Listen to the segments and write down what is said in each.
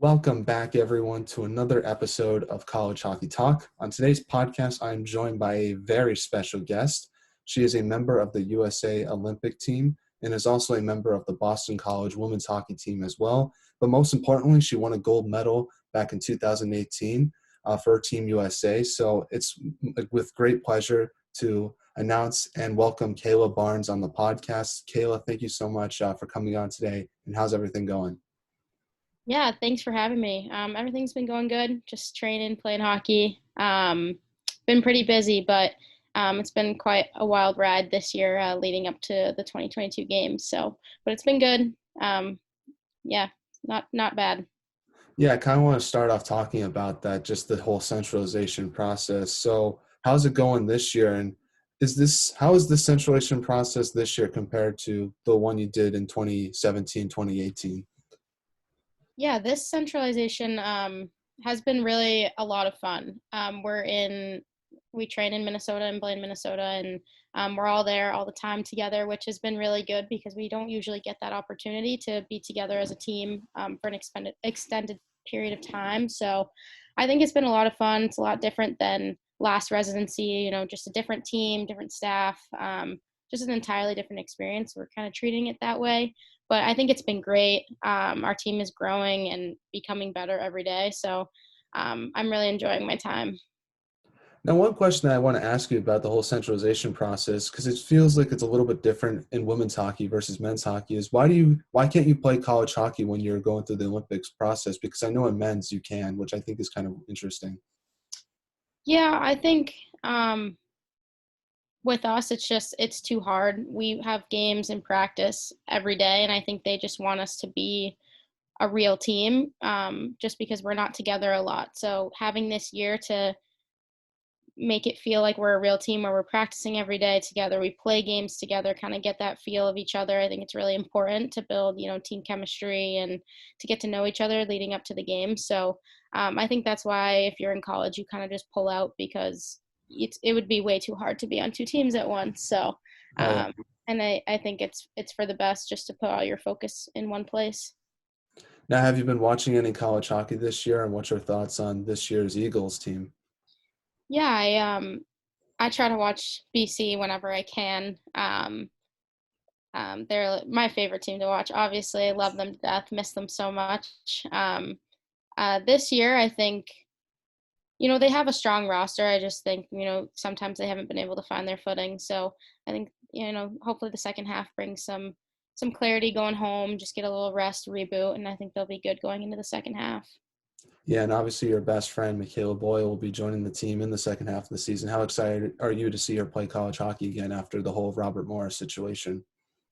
Welcome back, everyone, to another episode of College Hockey Talk. On today's podcast, I am joined by a very special guest. She is a member of the USA Olympic team and is also a member of the Boston College women's hockey team as well. But most importantly, she won a gold medal back in 2018 for Team USA. So it's with great pleasure to announce and welcome Cayla Barnes on the podcast. Cayla, thank you so much for coming on today. And how's everything going? Yeah, thanks for having me. Everything's been going good. Just training, playing hockey. Been pretty busy, but it's been quite a wild ride this year, leading up to the 2022 games. But it's been good. Yeah, not bad. Yeah, I kind of want to start off talking about that, just the whole centralization process. So, how's it going this year? And how is the centralization process this year compared to the one you did in 2017, 2018? Yeah, this centralization has been really a lot of fun. We train in Minnesota and Blaine, Minnesota, and we're all there all the time together, which has been really good because we don't usually get that opportunity to be together as a team for an extended period of time. So I think it's been a lot of fun. It's a lot different than last residency, just a different team, different staff, just an entirely different experience. We're kind of treating it that way. But I think it's been great. Our team is growing and becoming better every day. So I'm really enjoying my time. Now, one question that I want to ask you about the whole centralization process, because it feels like it's a little bit different in women's hockey versus men's hockey, is why can't you play college hockey when you're going through the Olympics process? Because I know in men's you can, which I think is kind of interesting. Yeah, I think with us, it's too hard. We have games and practice every day, and I think they just want us to be a real team, just because we're not together a lot. So having this year to make it feel like we're a real team where we're practicing every day together, we play games together, kind of get that feel of each other. I think it's really important to build, team chemistry and to get to know each other leading up to the game. So I think that's why if you're in college, you kind of just pull out because it would be way too hard to be on two teams at once. So Oh, yeah. um, and I think it's for the best just to put all your focus in one place. Now, have you been watching any college hockey this year, and what's your thoughts on this year's Eagles team? Yeah, I try to watch BC whenever I can. They're my favorite team to watch. Obviously, I love them to death. Miss them so much. This year, I think they have a strong roster. I just think sometimes they haven't been able to find their footing. So I think hopefully the second half brings some clarity going home. Just get a little rest, reboot, and I think they'll be good going into the second half. Yeah, and obviously your best friend, Michaela Boyle, will be joining the team in the second half of the season. How excited are you to see her play college hockey again after the whole Robert Morris situation?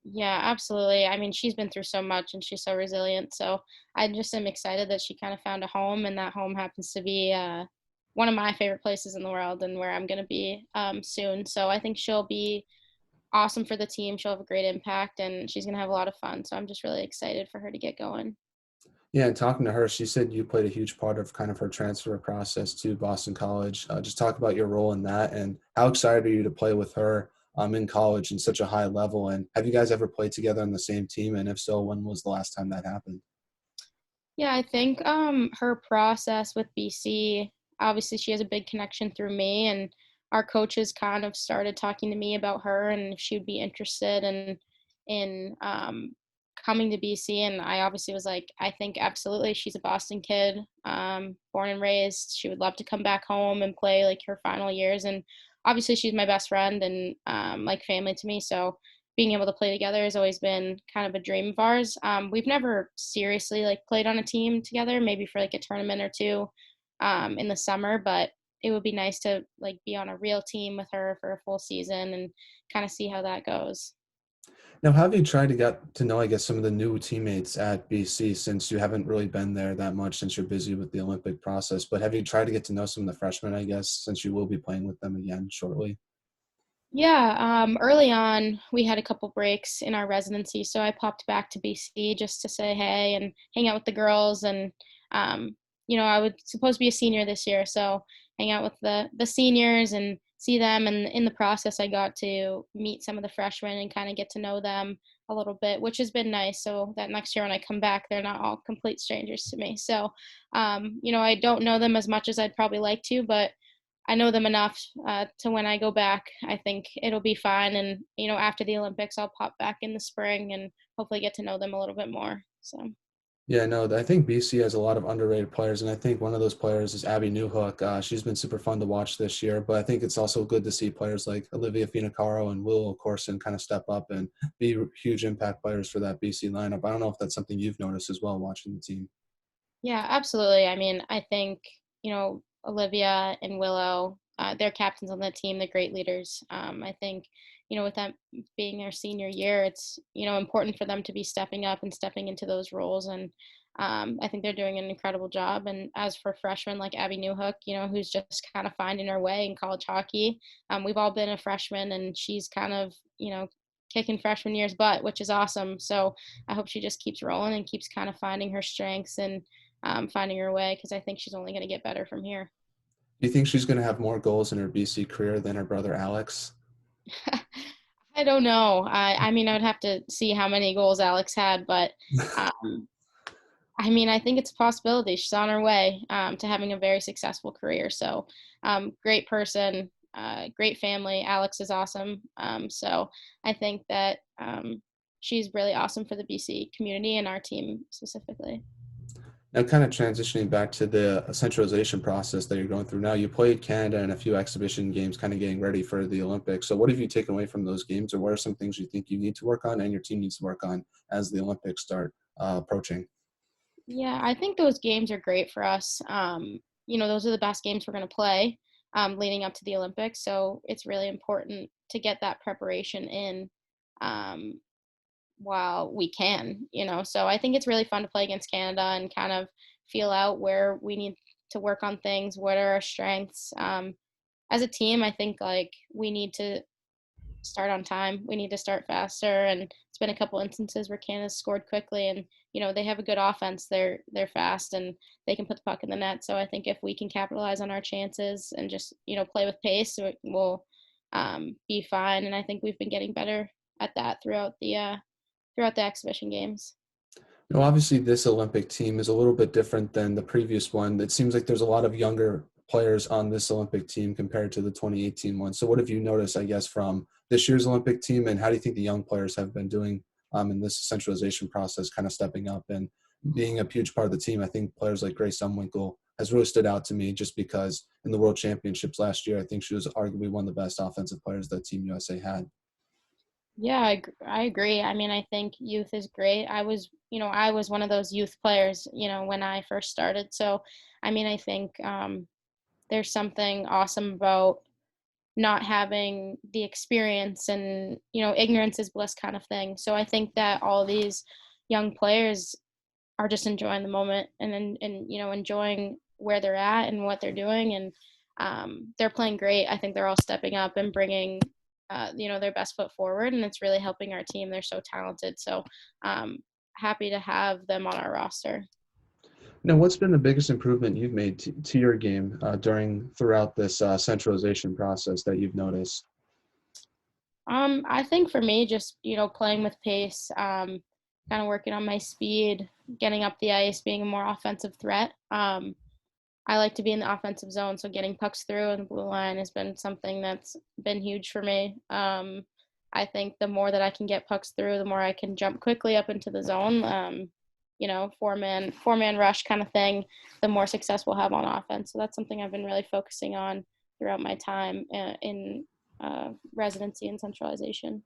Yeah, absolutely. I mean, she's been through so much and she's so resilient. So I just am excited that she kind of found a home, and that home happens to be one of my favorite places in the world and where I'm going to be soon. So I think she'll be awesome for the team. She'll have a great impact and she's going to have a lot of fun. So I'm just really excited for her to get going. Yeah, and talking to her, she said you played a huge part of kind of her transfer process to Boston College. Just talk about your role in that and how excited are you to play with her in college in such a high level? And have you guys ever played together on the same team? And if so, when was the last time that happened? Yeah, I think her process with BC, obviously she has a big connection through me, and our coaches kind of started talking to me about her and if she would be interested in coming to BC, and I obviously was like, I think absolutely. She's a Boston kid, born and raised. She would love to come back home and play like her final years, and obviously she's my best friend and like family to me. So being able to play together has always been kind of a dream of ours. We've never seriously like played on a team together, maybe for like a tournament or two in the summer, but it would be nice to like be on a real team with her for a full season and kind of see how that goes. Now, have you tried to get to know, I guess, some of the new teammates at BC since you haven't really been there that much since you're busy with the Olympic process? But have you tried to get to know some of the freshmen, I guess, since you will be playing with them again shortly? Yeah, early on, we had a couple breaks in our residency, so I popped back to BC just to say hey and hang out with the girls. And I was supposed to be a senior this year, so hang out with the seniors and see them. And in the process, I got to meet some of the freshmen and kind of get to know them. a little bit, which has been nice. So that next year when I come back, they're not all complete strangers to me. So, I don't know them as much as I'd probably like to, but I know them enough to when I go back, I think it'll be fine. And, after the Olympics, I'll pop back in the spring and hopefully get to know them a little bit more. So. Yeah, no, I think BC has a lot of underrated players, and I think one of those players is Abby Newhook. She's been super fun to watch this year, but I think it's also good to see players like Olivia Finocchiaro and Willow Corson kind of step up and be huge impact players for that BC lineup. I don't know if that's something you've noticed as well watching the team. Yeah, absolutely. I mean, I think, Olivia and Willow, they're captains on the team, they're great leaders. I think, with them being their senior year, it's, important for them to be stepping up and stepping into those roles. And I think they're doing an incredible job. And as for freshmen like Abby Newhook, who's just kind of finding her way in college hockey, we've all been a freshman and she's kind of, kicking freshman year's butt, which is awesome. So I hope she just keeps rolling and keeps kind of finding her strengths and finding her way because I think she's only going to get better from here. Do you think she's going to have more goals in her BC career than her brother Alex? I don't know. I mean, I would have to see how many goals Alex had, but um, I mean, I think it's a possibility. She's on her way to having a very successful career. So, great person, great family. Alex is awesome. So, I think that she's really awesome for the BC community and our team specifically. Now, kind of transitioning back to the centralization process that you're going through now, you played Canada in a few exhibition games, kind of getting ready for the Olympics. So, what have you taken away from those games, or what are some things you think you need to work on and your team needs to work on as the Olympics start approaching? Yeah, I think those games are great for us. Those are the best games we're going to play leading up to the Olympics. So it's really important to get that preparation in um, while we can, So I think it's really fun to play against Canada and kind of feel out where we need to work on things, what are our strengths. As a team, I think like we need to start on time. We need to start faster. And it's been a couple instances where Canada's scored quickly, and they have a good offense. They're fast and they can put the puck in the net. So I think if we can capitalize on our chances and just play with pace, we'll be fine. And I think we've been getting better at that throughout the exhibition games. Obviously, this Olympic team is a little bit different than the previous one. It seems like there's a lot of younger players on this Olympic team compared to the 2018 one. So, what have you noticed, I guess, from this year's Olympic team, and how do you think the young players have been doing in this centralization process, kind of stepping up and being a huge part of the team? I think players like Grace Umwinkle has really stood out to me just because in the World Championships last year, I think she was arguably one of the best offensive players that Team USA had. Yeah, I agree. I mean, I think youth is great. I was one of those youth players, when I first started. So, I mean, I think there's something awesome about not having the experience and, ignorance is bliss kind of thing. So I think that all these young players are just enjoying the moment and enjoying where they're at and what they're doing, and they're playing great. I think they're all stepping up and bringing their best foot forward, and it's really helping our team. They're so talented. So happy to have them on our roster. Now, what's been the biggest improvement you've made to your game throughout this centralization process that you've noticed? I think for me, just playing with pace, kind of working on my speed, getting up the ice, being a more offensive threat. I like to be in the offensive zone, so getting pucks through and the blue line has been something that's been huge for me. I think the more that I can get pucks through, the more I can jump quickly up into the zone. Four man rush kind of thing. The more success we'll have on offense. So that's something I've been really focusing on throughout my time in residency and centralization.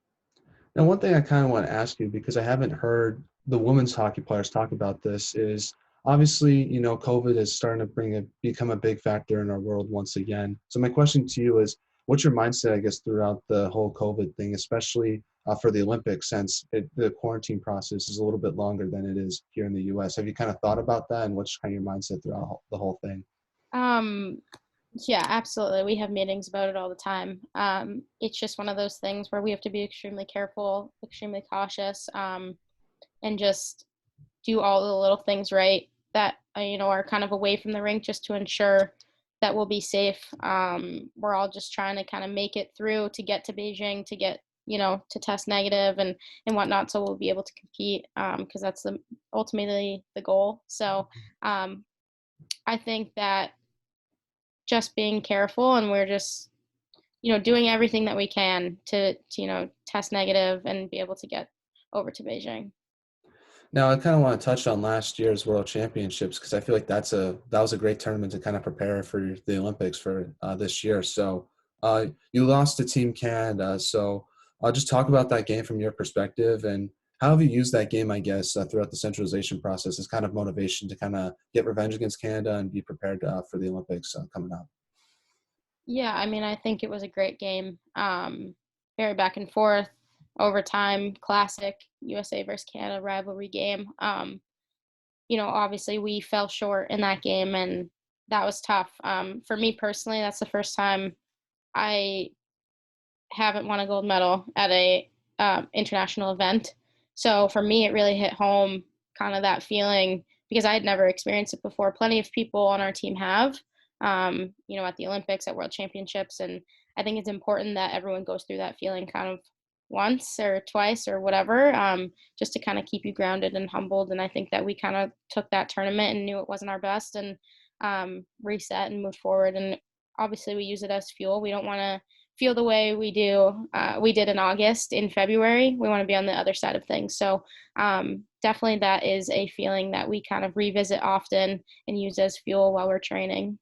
Now, one thing I kind of want to ask you, because I haven't heard the women's hockey players talk about this, is obviously, COVID is starting to become a big factor in our world once again. So my question to you is, what's your mindset, I guess, throughout the whole COVID thing, especially for the Olympics, since the quarantine process is a little bit longer than it is here in the U.S. Have you kind of thought about that, and what's kind of your mindset throughout the whole thing? Um, yeah, absolutely. We have meetings about it all the time. It's just one of those things where we have to be extremely careful, extremely cautious, and just do all the little things right that are kind of away from the rink, just to ensure that we'll be safe. We're all just trying to kind of make it through to get to Beijing, to get to test negative and whatnot, so we'll be able to compete, because that's ultimately the goal. So um, I think that just being careful, and we're just doing everything that we can to test negative and be able to get over to Beijing. Now, I kind of want to touch on last year's World Championships because I feel like that was a great tournament to kind of prepare for the Olympics for this year. So you lost to Team Canada. So I'll just talk about that game from your perspective and how have you used that game, I guess, throughout the centralization process as kind of motivation to kind of get revenge against Canada and be prepared for the Olympics coming up. Yeah, I mean, I think it was a great game. Very back and forth, overtime, classic USA versus Canada rivalry game. Obviously we fell short in that game, and that was tough. For me personally, that's the first time I haven't won a gold medal at a international event. So for me, it really hit home, kind of that feeling, because I had never experienced it before. Plenty of people on our team have, at the Olympics, at World Championships, and I think it's important that everyone goes through that feeling kind of once or twice or whatever, just to kind of keep you grounded and humbled. And I think that we kind of took that tournament and knew it wasn't our best, and reset and move forward. And obviously, we use it as fuel. We don't want to feel the way we did in August. In February, we want to be on the other side of things. So definitely that is a feeling that we kind of revisit often and use as fuel while we're training.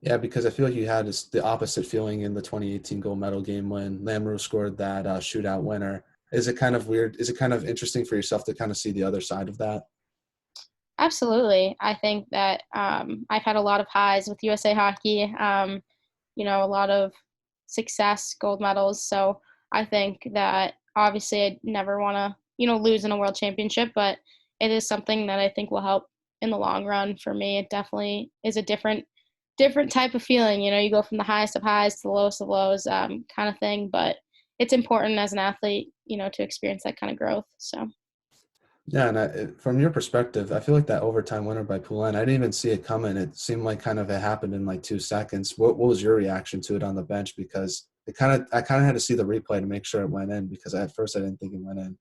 Yeah, because I feel like you had the opposite feeling in the 2018 gold medal game when Lamoureux scored that shootout winner. Is it kind of weird? Is it kind of interesting for yourself to kind of see the other side of that? Absolutely. I think that I've had a lot of highs with USA Hockey, a lot of success, gold medals. So I think that obviously I'd never want to, lose in a world championship, but it is something that I think will help in the long run for me. It definitely is a different type of feeling. You go from the highest of highs to the lowest of lows, kind of thing. But it's important as an athlete, to experience that kind of growth. So. Yeah, and from your perspective, I feel like that overtime winner by Poulin, I didn't even see it coming. It seemed like kind of it happened in like 2 seconds. What was your reaction to it on the bench? Because I kind of had to see the replay to make sure it went in because at first I didn't think it went in.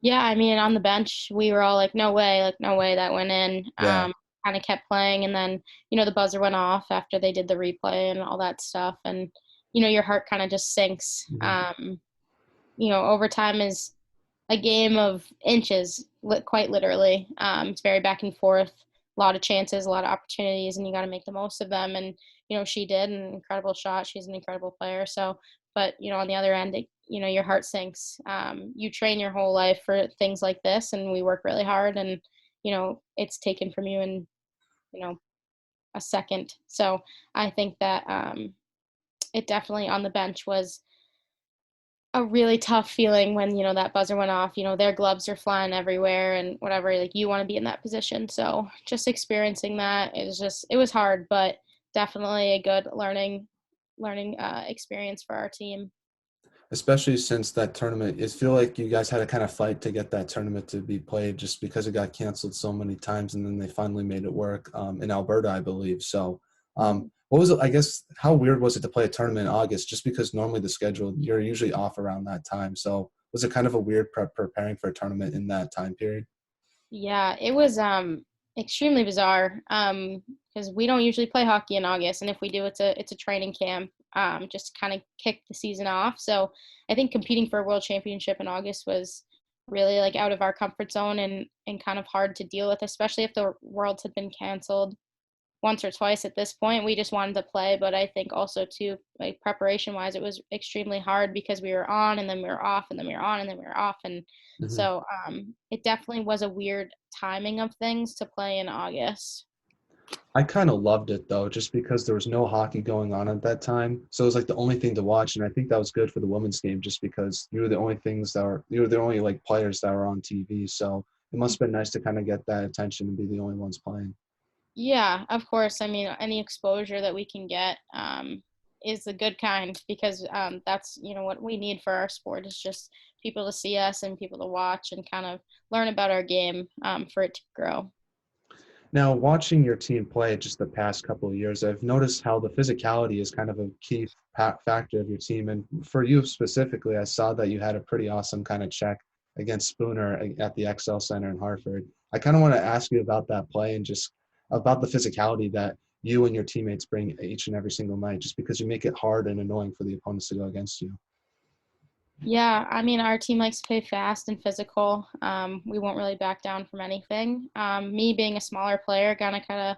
Yeah, I mean, on the bench, we were all like, no way that went in. Yeah. Kind of kept playing, and then, the buzzer went off after they did the replay and all that stuff. And, your heart kind of just sinks. Hmm. Overtime is a game of inches, quite literally. It's very back and forth, a lot of chances, a lot of opportunities, and you got to make the most of them. And she did an incredible shot. She's an incredible player. So, but on the other end, your heart sinks. You train your whole life for things like this, and we work really hard, and it's taken from you in you know a second. So I think that it definitely on the bench was a really tough feeling when, that buzzer went off. Their gloves are flying everywhere and whatever, like, you wanna be in that position. So, just experiencing that it was hard, but definitely a good learning experience for our team. Especially since that tournament, it feel like you guys had to kind of fight to get that tournament to be played just because it got canceled so many times and then they finally made it work in Alberta, I believe. So Mhm. what was it, I guess, how weird was it to play a tournament in August just because normally the schedule, you're usually off around that time. So was it kind of a weird preparing for a tournament in that time period? Yeah, it was, extremely bizarre, because we don't usually play hockey in August, and if we do, it's a training camp, just to kinda kick the season off. So, I think competing for a world championship in August was really, like, out of our comfort zone and kind of hard to deal with, especially if the worlds had been canceled once or twice at this point. We just wanted to play, but I think also too, like, preparation wise, it was extremely hard because we were on and then we were off and then we were on and then we were off. And Mhm. so it definitely was a weird timing of things to play in August. I kind of loved it though, just because there was no hockey going on at that time. So it was like the only thing to watch, and I think that was good for the women's game, just because you were the only like players that were on TV. So it must have been nice to kind of get that attention and be the only ones playing. Yeah, of course. I mean, any exposure that we can get is the good kind, because that's what we need for our sport is just people to see us and people to watch and kind of learn about our game, for it to grow. Now, watching your team play just the past couple of years, I've noticed how the physicality is kind of a key factor of your team. And for you specifically, I saw that you had a pretty awesome kind of check against Spooner at the XL Center in Hartford. I kind of want to ask you about that play and just about the physicality that you and your teammates bring each and every single night, just because you make it hard and annoying for the opponents to go against you. Yeah, I mean, our team likes to play fast and physical. We won't really back down from anything. Me being a smaller player, gonna kind of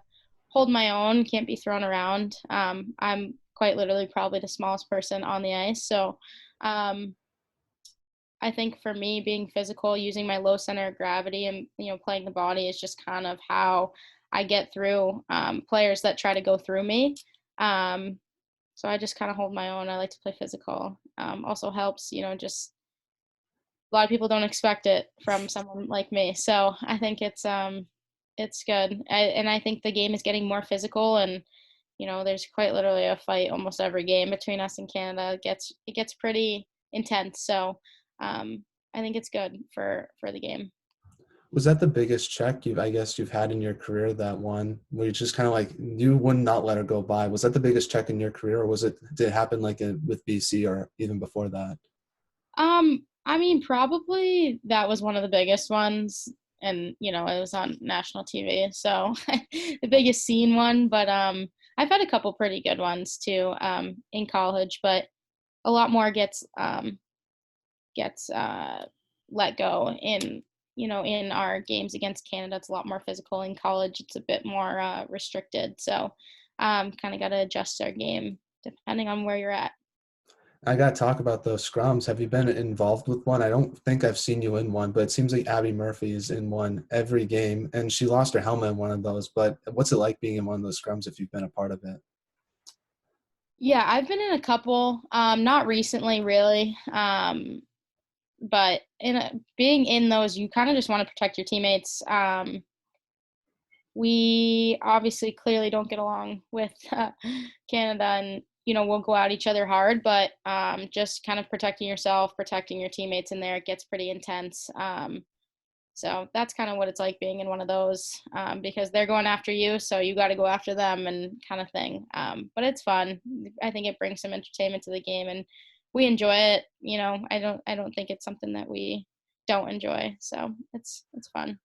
hold my own, can't be thrown around. I'm quite literally probably the smallest person on the ice. So um, I think for me, being physical, using my low center of gravity and, playing the body is just kind of how I get through players that try to go through me. Um, so I just kind of hold my own. I like to play physical. Also helps, just a lot of people don't expect it from someone like me. So I think it's good. And I think the game is getting more physical, and there's quite literally a fight almost every game between us and Canada. It gets pretty intense. So I think it's good for the game. Was that the biggest check I guess you've had in your career, that one where you just kind of like you would not let her go by? Was that the biggest check in your career, or did it happen like with BC or even before that? I mean, probably that was one of the biggest ones, and it was on national TV, so the biggest scene one. But I've had a couple pretty good ones too in college, but a lot more gets let go in our games against Canada. It's a lot more physical. In college, it's a bit more restricted. So kind of got to adjust our game depending on where you're at. I got to talk about those scrums. Have you been involved with one? I don't think I've seen you in one, but it seems like Abby Murphy is in one every game, and she lost her helmet in one of those. But what's it like being in one of those scrums if you've been a part of it? Yeah, I've been in a couple, not recently really, but being in those, you kind of just want to protect your teammates. We obviously clearly don't get along with Canada, and we'll go at each other hard, but just kind of protecting yourself, protecting your teammates in there, it gets pretty intense. So that's kind of what it's like being in one of those, because they're going after you, so you got to go after them and kind of thing. But it's fun. I think it brings some entertainment to the game, and we enjoy it. I don't think it's something that we don't enjoy. So it's fun.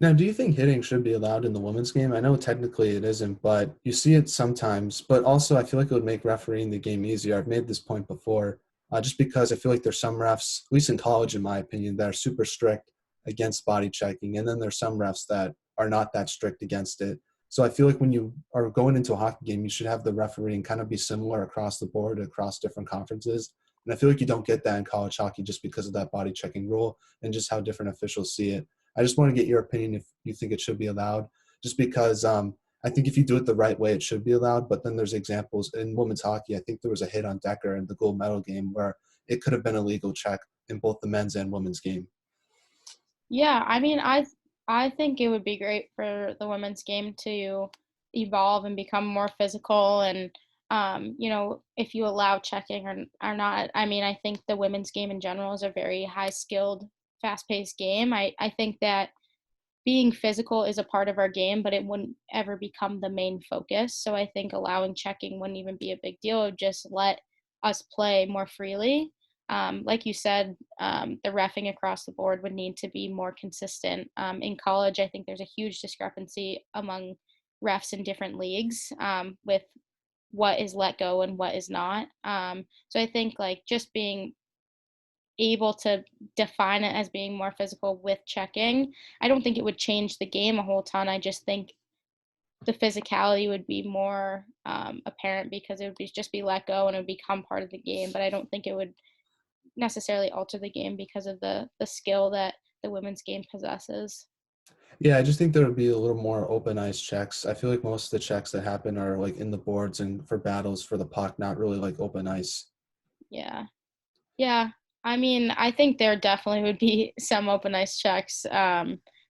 Now, do you think hitting should be allowed in the women's game? I know technically it isn't, but you see it sometimes. But also, I feel like it would make refereeing the game easier. I've made this point before, just because I feel like there's some refs, at least in college, in my opinion, that are super strict against body checking, and then there's some refs that are not that strict against it. So I feel like when you are going into a hockey game, you should have the refereeing kind of be similar across the board, across different conferences. And I feel like you don't get that in college hockey just because of that body checking rule and just how different officials see it. I just want to get your opinion if you think it should be allowed, just because I think if you do it the right way, it should be allowed. But then there's examples in women's hockey. I think there was a hit on Decker in the gold medal game where it could have been a legal check in both the men's and women's game. Yeah, I mean, I think it would be great for the women's game to evolve and become more physical, and if you allow checking or not. I mean, I think the women's game in general is a very high skilled, fast paced game. I think that being physical is a part of our game, but it wouldn't ever become the main focus. So I think allowing checking wouldn't even be a big deal. It would just let us play more freely. Like you said, the refing across the board would need to be more consistent. In college, I think there's a huge discrepancy among refs in different leagues with what is let go and what is not. So I think like just being able to define it as being more physical with checking. I don't think it would change the game a whole ton. I just think the physicality would be more apparent because it would just be let go and it would become part of the game. But I don't think it would necessarily alter the game because of the skill that the women's game possesses. Yeah, I just think there would be a little more open ice checks. I feel like most of the checks that happen are like in the boards and for battles for the puck, not really like open ice. Yeah. Yeah. I mean, I think there definitely would be some open ice checks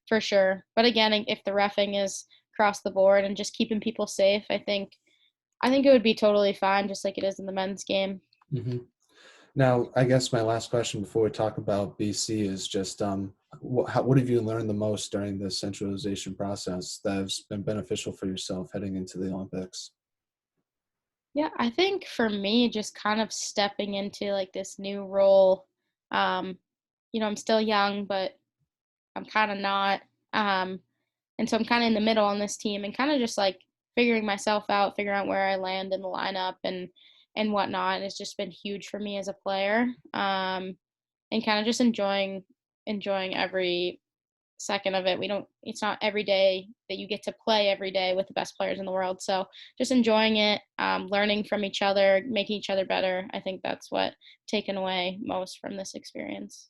for sure. But again, if the refing is across the board and just keeping people safe, I think it would be totally fine, just like it is in the men's game. hmm Now, I guess my last question before we talk about BC is just What have you learned the most during this centralization process that has been beneficial for yourself heading into the Olympics? Yeah, I think for me, just kind of stepping into like this new role. Um, I'm still young, but I'm kind of not. Um, and so I'm kind of in the middle on this team and kind of just like figuring myself out, figuring out where I land in the lineup and whatnot. And it's just been huge for me as a player. And kind of just enjoying every second of it. It's not every day that you get to play every day with the best players in the world. So just enjoying it, learning from each other, making each other better. I think that's what taken away most from this experience.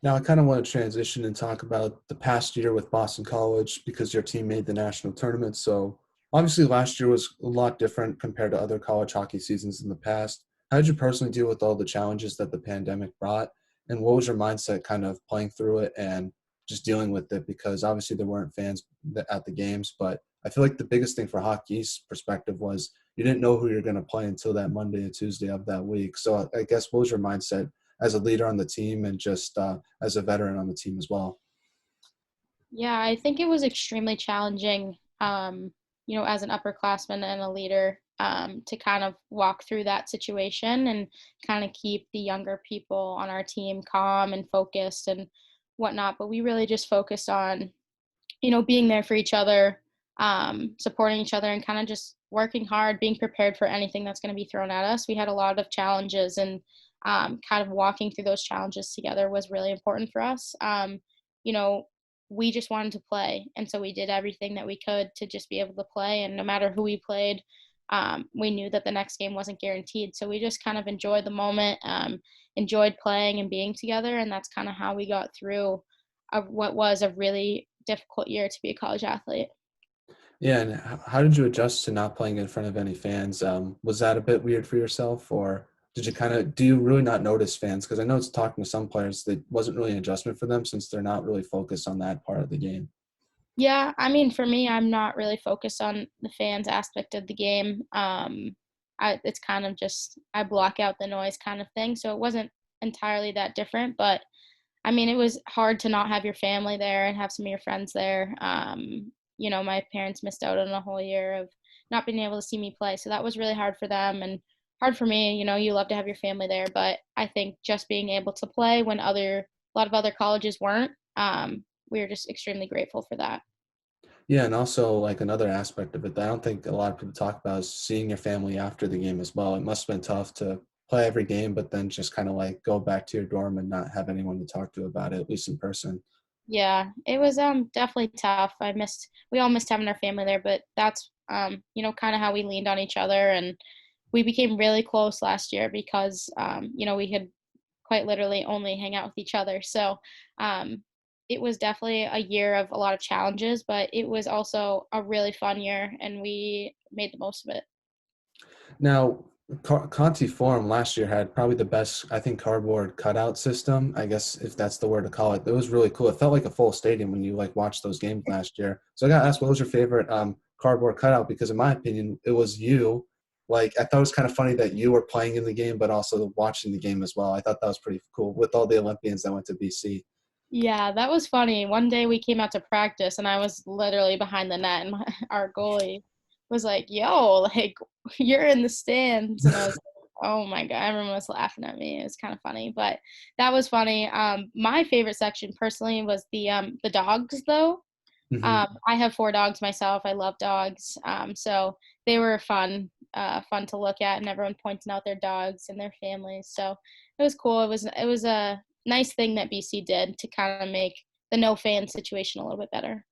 Now, I kind of want to transition and talk about the past year with Boston College because your team made the national tournament. So, obviously, last year was a lot different compared to other college hockey seasons in the past. How did you personally deal with all the challenges that the pandemic brought? And what was your mindset kind of playing through it and just dealing with it? Because obviously, there weren't fans at the games, but I feel like the biggest thing for hockey's perspective was you didn't know who you're going to play until that Monday or Tuesday of that week. So, I guess what was your mindset as a leader on the team and just as a veteran on the team as well? Yeah, I think it was extremely challenging, as an upperclassman and a leader, to kind of walk through that situation and kind of keep the younger people on our team calm and focused and whatnot. But we really just focused on being there for each other, supporting each other, and kind of just working hard, being prepared for anything that's going to be thrown at us. We had a lot of challenges, and kind of walking through those challenges together was really important for us. You know, we just wanted to play, and so we did everything that we could to just be able to play. And no matter who we played, we knew that the next game wasn't guaranteed. So we just kind of enjoyed the moment, enjoyed playing and being together, and that's kind of how we got through what was a really difficult year to be a college athlete. Yeah, and how did you adjust to not playing in front of any fans? Was that a bit weird for yourself, or did you do you really not notice fans? Because I know it's talking to some players that wasn't really an adjustment for them since they're not really focused on that part of the game. Yeah, I mean, for me, I'm not really focused on the fans aspect of the game. It's kind of just I block out the noise kind of thing. So it wasn't entirely that different, but I mean, it was hard to not have your family there and have some of your friends there. My parents missed out on a whole year of not being able to see me play. So that was really hard for them and hard for me. You love to have your family there, but I think just being able to play when a lot of other colleges weren't, we were just extremely grateful for that. Yeah, and also like another aspect of it that I don't think a lot of people talk about is seeing your family after the game as well. It must have been tough to play every game, but then just kind of like go back to your dorm and not have anyone to talk to about it, at least in person. Yeah, it was definitely tough. We all missed having our family there, but that's kind of how we leaned on each other, and we became really close last year because we could quite literally only hang out with each other. So um it was definitely a year of a lot of challenges, but it was also a really fun year and we made the most of it. Now, Conti Forum last year had probably the best, I think, cardboard cutout system. I guess if that's the word to call it. It was really cool. It felt like a full stadium when you like watched those games last year. So I got to ask, what was your favorite cardboard cutout? Because in my opinion, it was you. Like I thought it was kind of funny that you were playing in the game, but also watching the game as well. I thought that was pretty cool with all the Olympians that went to BC. Yeah, that was funny. One day we came out to practice and I was literally behind the net and our goalie was like, "Yo, like you're in the stands." And I was like, "Oh my God." Everyone was laughing at me. It was kind of funny, but that was funny. My favorite section personally was the dogs though. Hmm. I have 4 dogs myself. I love dogs. So they were fun to look at, and everyone pointing out their dogs and their families. So it was cool. It was a nice thing that BC did to kind of make the no fan situation a little bit better.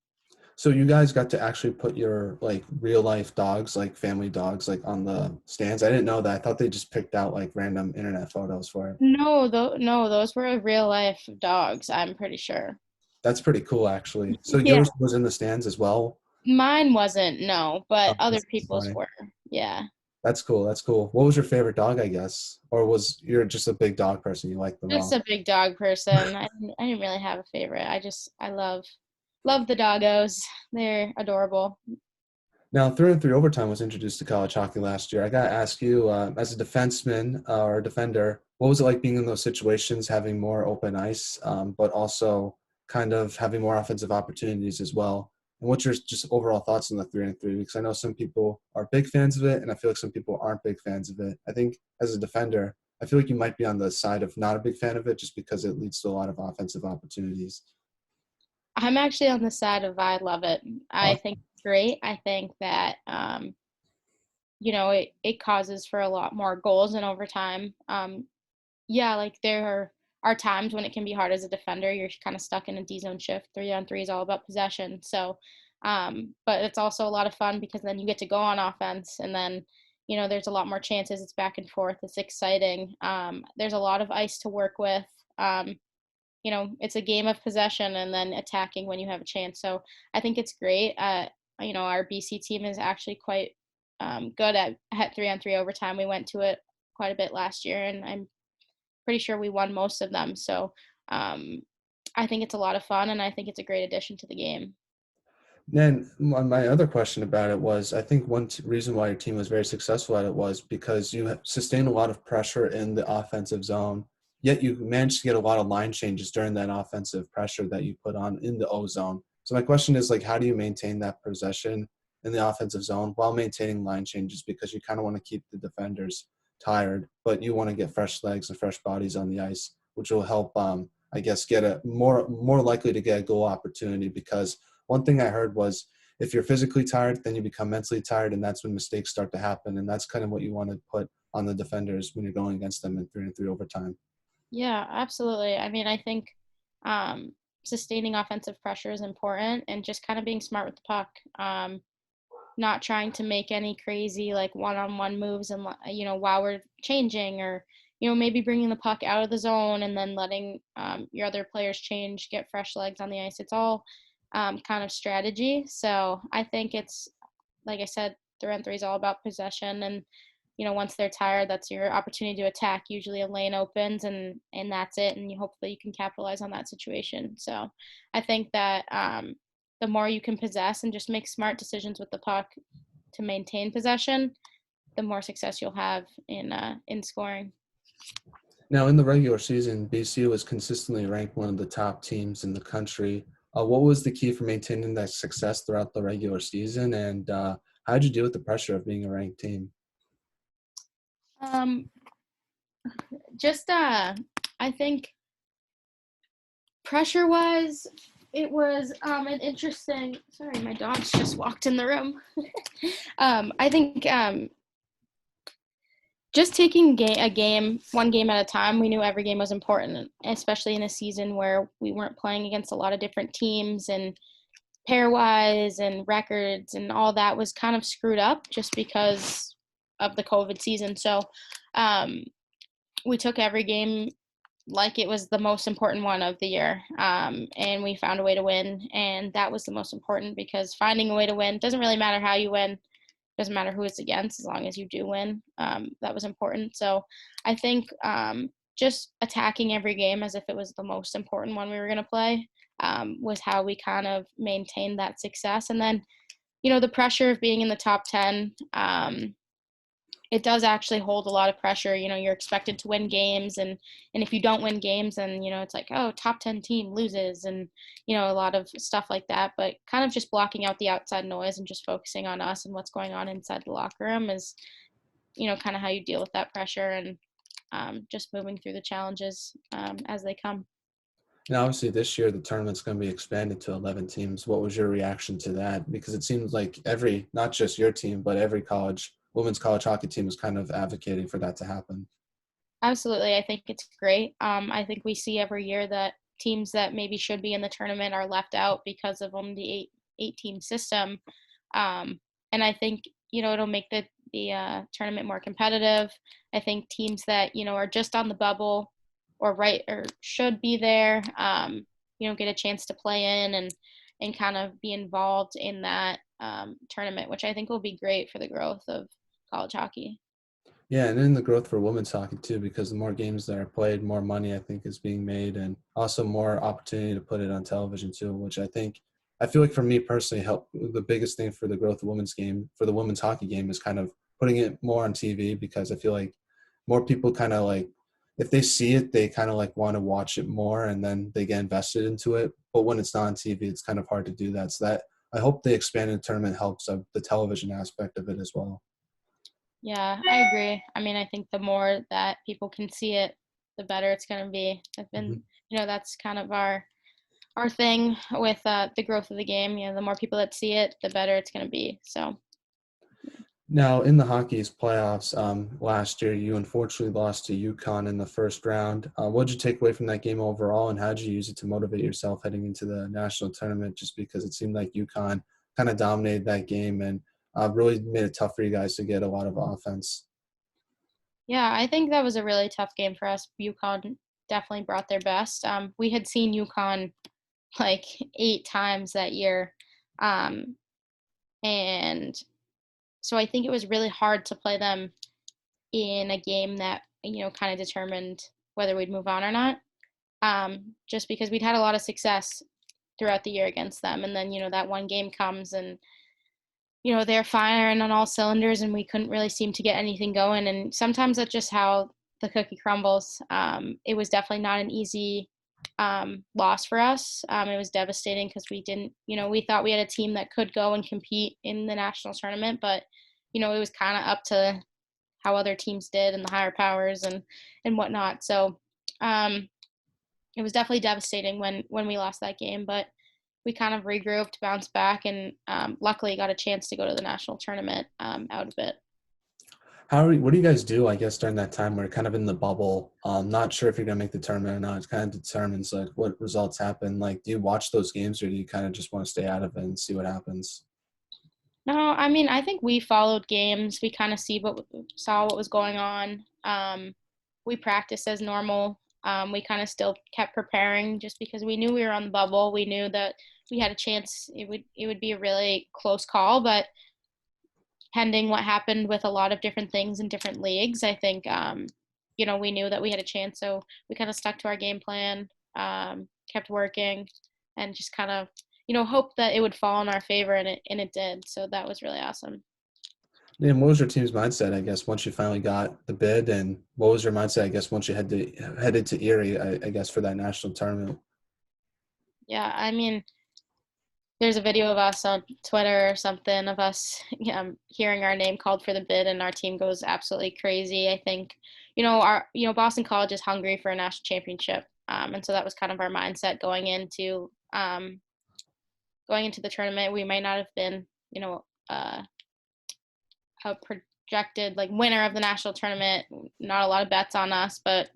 So you guys got to actually put your like real life dogs, like family dogs, like on the stands. I didn't know that. I thought they just picked out like random internet photos for it. No, those were real life dogs. I'm pretty sure. That's pretty cool, actually. So Yeah, yours was in the stands as well? mine wasn't. No, Oh, but other that's people's funny. were. Yeah. That's cool. That's cool. What was your favorite dog, I guess? Or was you're just a big dog person? You like them Just all? a big dog person. I didn't really have a favorite. I love the doggos. They're adorable. Now, through and through overtime was introduced to college hockey last year. I got to ask you, as a defenseman or a defender, what was it like being in those situations, having more open ice, but also kind of having more offensive opportunities as well. And what's your just overall thoughts on the 3-on-3? Because I know some people are big fans of it, and I feel like some people aren't big fans of it. I think as a defender, I feel like you might be on the side of not a big fan of it just because it leads to a lot of offensive opportunities. I'm actually on the side of I love it. I Awesome. think it's great. I think that it causes for a lot more goals in overtime. Yeah, like there are times when it can be hard as a defender. You're kind of stuck in a D zone shift. 3-on-3 is all about possession. So, but it's also a lot of fun because then you get to go on offense, and then there's a lot more chances. It's back and forth. It's exciting. There's a lot of ice to work with. It's a game of possession and then attacking when you have a chance. So I think it's great. Our BC team is actually quite good at 3-on-3 overtime. We went to it quite a bit last year, and I'm pretty sure we won most of them. So I think it's a lot of fun, and I think it's a great addition to the game. Then my other question about it was, I think one reason why your team was very successful at it was because you sustained a lot of pressure in the offensive zone, yet you managed to get a lot of line changes during that offensive pressure that you put on in the O zone. So my question is, like, how do you maintain that possession in the offensive zone while maintaining line changes? Because you kind of want to keep the defenders tired, but you want to get fresh legs and fresh bodies on the ice, which will help, I guess, get a more likely to get a goal opportunity. Because one thing I heard was if you're physically tired, then you become mentally tired, and that's when mistakes start to happen. And that's kind of what you want to put on the defenders when you're going against them in 3-on-3 overtime. Yeah, absolutely. I mean, I think um, sustaining offensive pressure is important, and just kind of being smart with the puck. Not trying to make any crazy like one-on-one moves and while we're changing, or maybe bringing the puck out of the zone and then letting your other players change, get fresh legs on the ice. It's all kind of strategy. So I think it's, like I said, 3-on-3 is all about possession, and once they're tired, that's your opportunity to attack. Usually a lane opens, and that's it, and you hopefully you can capitalize on that situation. So I think that the more you can possess and just make smart decisions with the puck to maintain possession, the more success you'll have in scoring. Now, in the regular season, BC was consistently ranked one of the top teams in the country. What was the key for maintaining that success throughout the regular season, and how did you deal with the pressure of being a ranked team? Um, just I think pressure wise, it was an interesting. Sorry, my dog's just walked in the room. I think just taking a game, one game at a time. We knew every game was important, especially in a season where we weren't playing against a lot of different teams, and pairwise and records and all that was kind of screwed up just because of the COVID season. So we took every game like it was the most important one of the year, and we found a way to win, and that was the most important, because finding a way to win doesn't really matter how you win, doesn't matter who it's against, as long as you do win. That was important. So I think just attacking every game as if it was the most important one we were going to play was how we kind of maintained that success. And then the pressure of being in the top 10, it does actually hold a lot of pressure. You're expected to win games, and if you don't win games, then it's like, oh, top 10 team loses, and a lot of stuff like that. But kind of just blocking out the outside noise and just focusing on us and what's going on inside the locker room is kind of how you deal with that pressure, and just moving through the challenges as they come. And obviously, this year the tournament's going to be expanded to 11 teams. What was your reaction to that? Because it seems like not just your team, but every women's college hockey team is kind of advocating for that to happen. Absolutely. I think it's great. I think we see every year that teams that maybe should be in the tournament are left out because of only the eight team system. And I think, it'll make the tournament more competitive. I think teams that, are just on the bubble or should be there, get a chance to play in and kind of be involved in that tournament, which I think will be great for the growth of college hockey. Yeah, and then the growth for women's hockey too, because the more games that are played, more money I think is being made, and also more opportunity to put it on television too, which I feel like for me personally, help the biggest thing for the growth of the women's hockey game is kind of putting it more on TV, because I feel like more people kind of like if they see it, they kind of like want to watch it more, and then they get invested into it. But when it's not on TV, it's kind of hard to do that. So that I hope the expanded tournament helps the television aspect of it as well. Yeah, I agree. I mean, I think the more that people can see it, the better it's going to be. I've Mhm. been, that's kind of our thing with the growth of the game. The more people that see it, the better it's going to be. So, Now, in the hockey's playoffs last year, you unfortunately lost to UConn in the first round. What did you take away from that game overall, and how did you use it to motivate yourself heading into the national tournament? Just because it seemed like UConn kind of dominated that game and really made it tough for you guys to get a lot of offense. yeah, I think that was a really tough game for us. UConn definitely brought their best. We had seen UConn like 8 times that year. Um, and so I think it was really hard to play them in a game that, kind of determined whether we'd move on or not. Just because we'd had a lot of success throughout the year against them. And then, that one game comes and, they're firing on all cylinders and we couldn't really seem to get anything going. And sometimes that's just how the cookie crumbles. It was definitely not an easy loss for us. It was devastating because we didn't, we thought we had a team that could go and compete in the national tournament, but, it was kind of up to how other teams did and the higher powers and whatnot. So it was definitely devastating when we lost that game, but we kind of regrouped, bounced back, and luckily got a chance to go to the national tournament out of it. What do you guys do, I guess, during that time where you're kind of in the bubble? Not sure if you're gonna make the tournament or not. It kind of determines like what results happen. Like, do you watch those games or do you kind of just want to stay out of it and see what happens? No, I mean, I think we followed games. We kind of saw what was going on. We practiced as normal. We kind of still kept preparing just because we knew we were on the bubble. We knew that we had a chance. It would be a really close call, but pending what happened with a lot of different things in different leagues, I think we knew that we had a chance. So we kind of stuck to our game plan, kept working, and just kind of hoped that it would fall in our favor, and it did. So that was really awesome. And what was your team's mindset, I guess, once you finally got the bid, and what was your mindset, I guess, once you headed to Erie, I guess, for that national tournament? Yeah, I mean, there's a video of us on Twitter or something of us hearing our name called for the bid, and our team goes absolutely crazy. I think, our Boston College is hungry for a national championship, and so that was kind of our mindset going into the tournament. We might not have been, a projected like winner of the national tournament. Not a lot of bets on us, but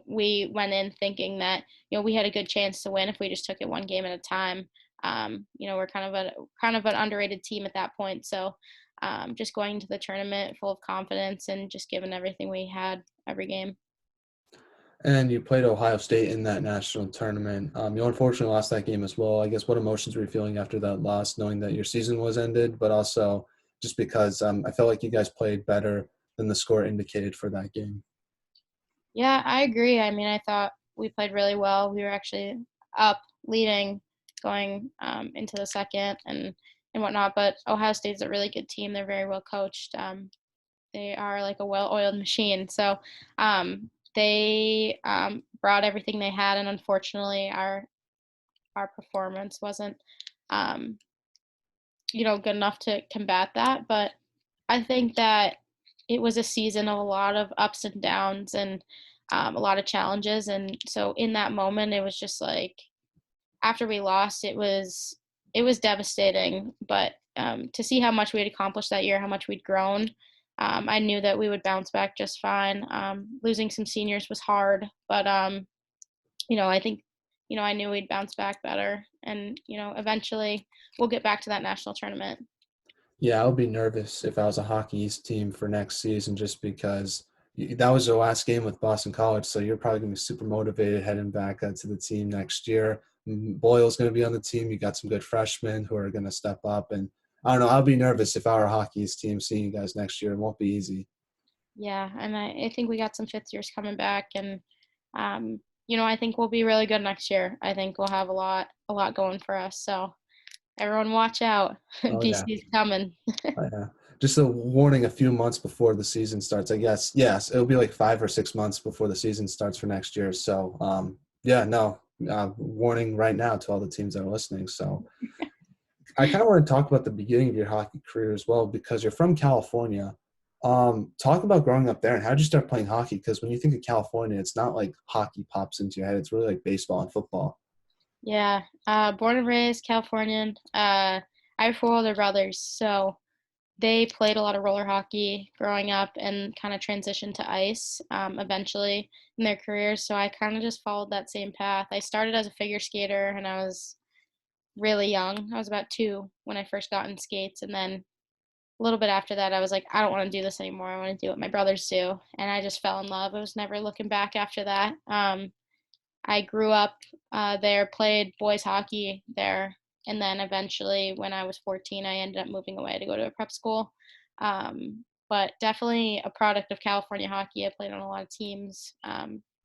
we went in thinking that we had a good chance to win if we just took it one game at a time. We're kind of an underrated team at that point. So just going into the tournament full of confidence and just giving everything we had every game. And you played Ohio State in that national tournament. You unfortunately lost that game as well. I guess what emotions were you feeling after that loss, knowing that your season was ended, but also just because I felt like you guys played better than the score indicated for that game. Yeah, I agree. I mean, I thought we played really well. We were actually up leading going into the second and whatnot. But Ohio State's a really good team. They're very well coached. They are like a well-oiled machine. So they brought everything they had, and unfortunately, our performance wasn't um, good enough to combat that. But I think that it was a season of a lot of ups and downs and a lot of challenges. And so in that moment, it was just like after we lost, it was devastating. But to see how much we had accomplished that year, how much we'd grown, I knew that we would bounce back just fine. Losing some seniors was hard, but I think I knew we'd bounce back better, and eventually we'll get back to that national tournament. Yeah, I would be nervous if I was a Hockey East team for next season just because that was your last game with Boston College, so you're probably going to be super motivated heading back to the team next year. Boyle's going to be on the team. You got some good freshmen who are going to step up, and I don't know. I'll be nervous if I were a Hockey East team seeing you guys next year. It won't be easy. Yeah, and I think we got some fifth years coming back, and I think we'll be really good next year. I think we'll have a lot going for us. So everyone, watch out. Oh yeah. BC's coming. Oh, yeah. just a warning a few months before the season starts, I guess. Yes, it'll be like 5 or 6 months before the season starts for next year. So, yeah, no, warning right now to all the teams that are listening. So, I kind of want to talk about the beginning of your hockey career as well because you're from California. Talk about growing up there and how did you start playing hockey? Because when you think of California, it's not like hockey pops into your head. It's really like baseball and football. Yeah, born and raised Californian. I have four older brothers, so they played a lot of roller hockey growing up and kind of transitioned to ice eventually in their careers. So I kind of just followed that same path. I started as a figure skater and I was really young. I was about 2 when I first got in skates, and then a little bit after that, I was like, I don't want to do this anymore. I want to do what my brothers do, and I just fell in love. I was never looking back after that. I grew up there, played boys hockey there, and then eventually, when I was 14, I ended up moving away to go to a prep school. But definitely a product of California hockey. I played on a lot of teams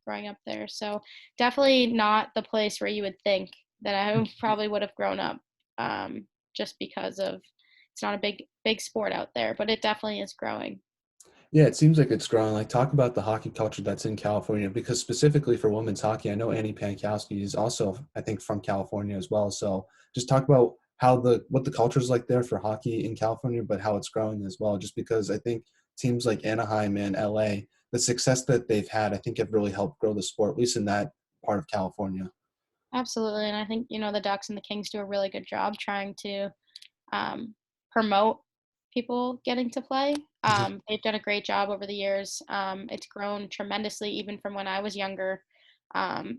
growing up there, so definitely not the place where you would think that I probably would have grown up, just because of it's not a big sport out there, but it definitely is growing. Yeah, it seems like it's growing. Like, talk about the hockey culture that's in California, because specifically for women's hockey, I know Annie Pankowski is also, I think, from California as well. So just talk about how what the culture is like there for hockey in California, but how it's growing as well. Just because I think teams like Anaheim and LA, the success that they've had, I think have really helped grow the sport, at least in that part of California. Absolutely, and I think the Ducks and the Kings do a really good job trying to um, promote people getting to play. Mhm. They've done a great job over the years. It's grown tremendously, even from when I was younger.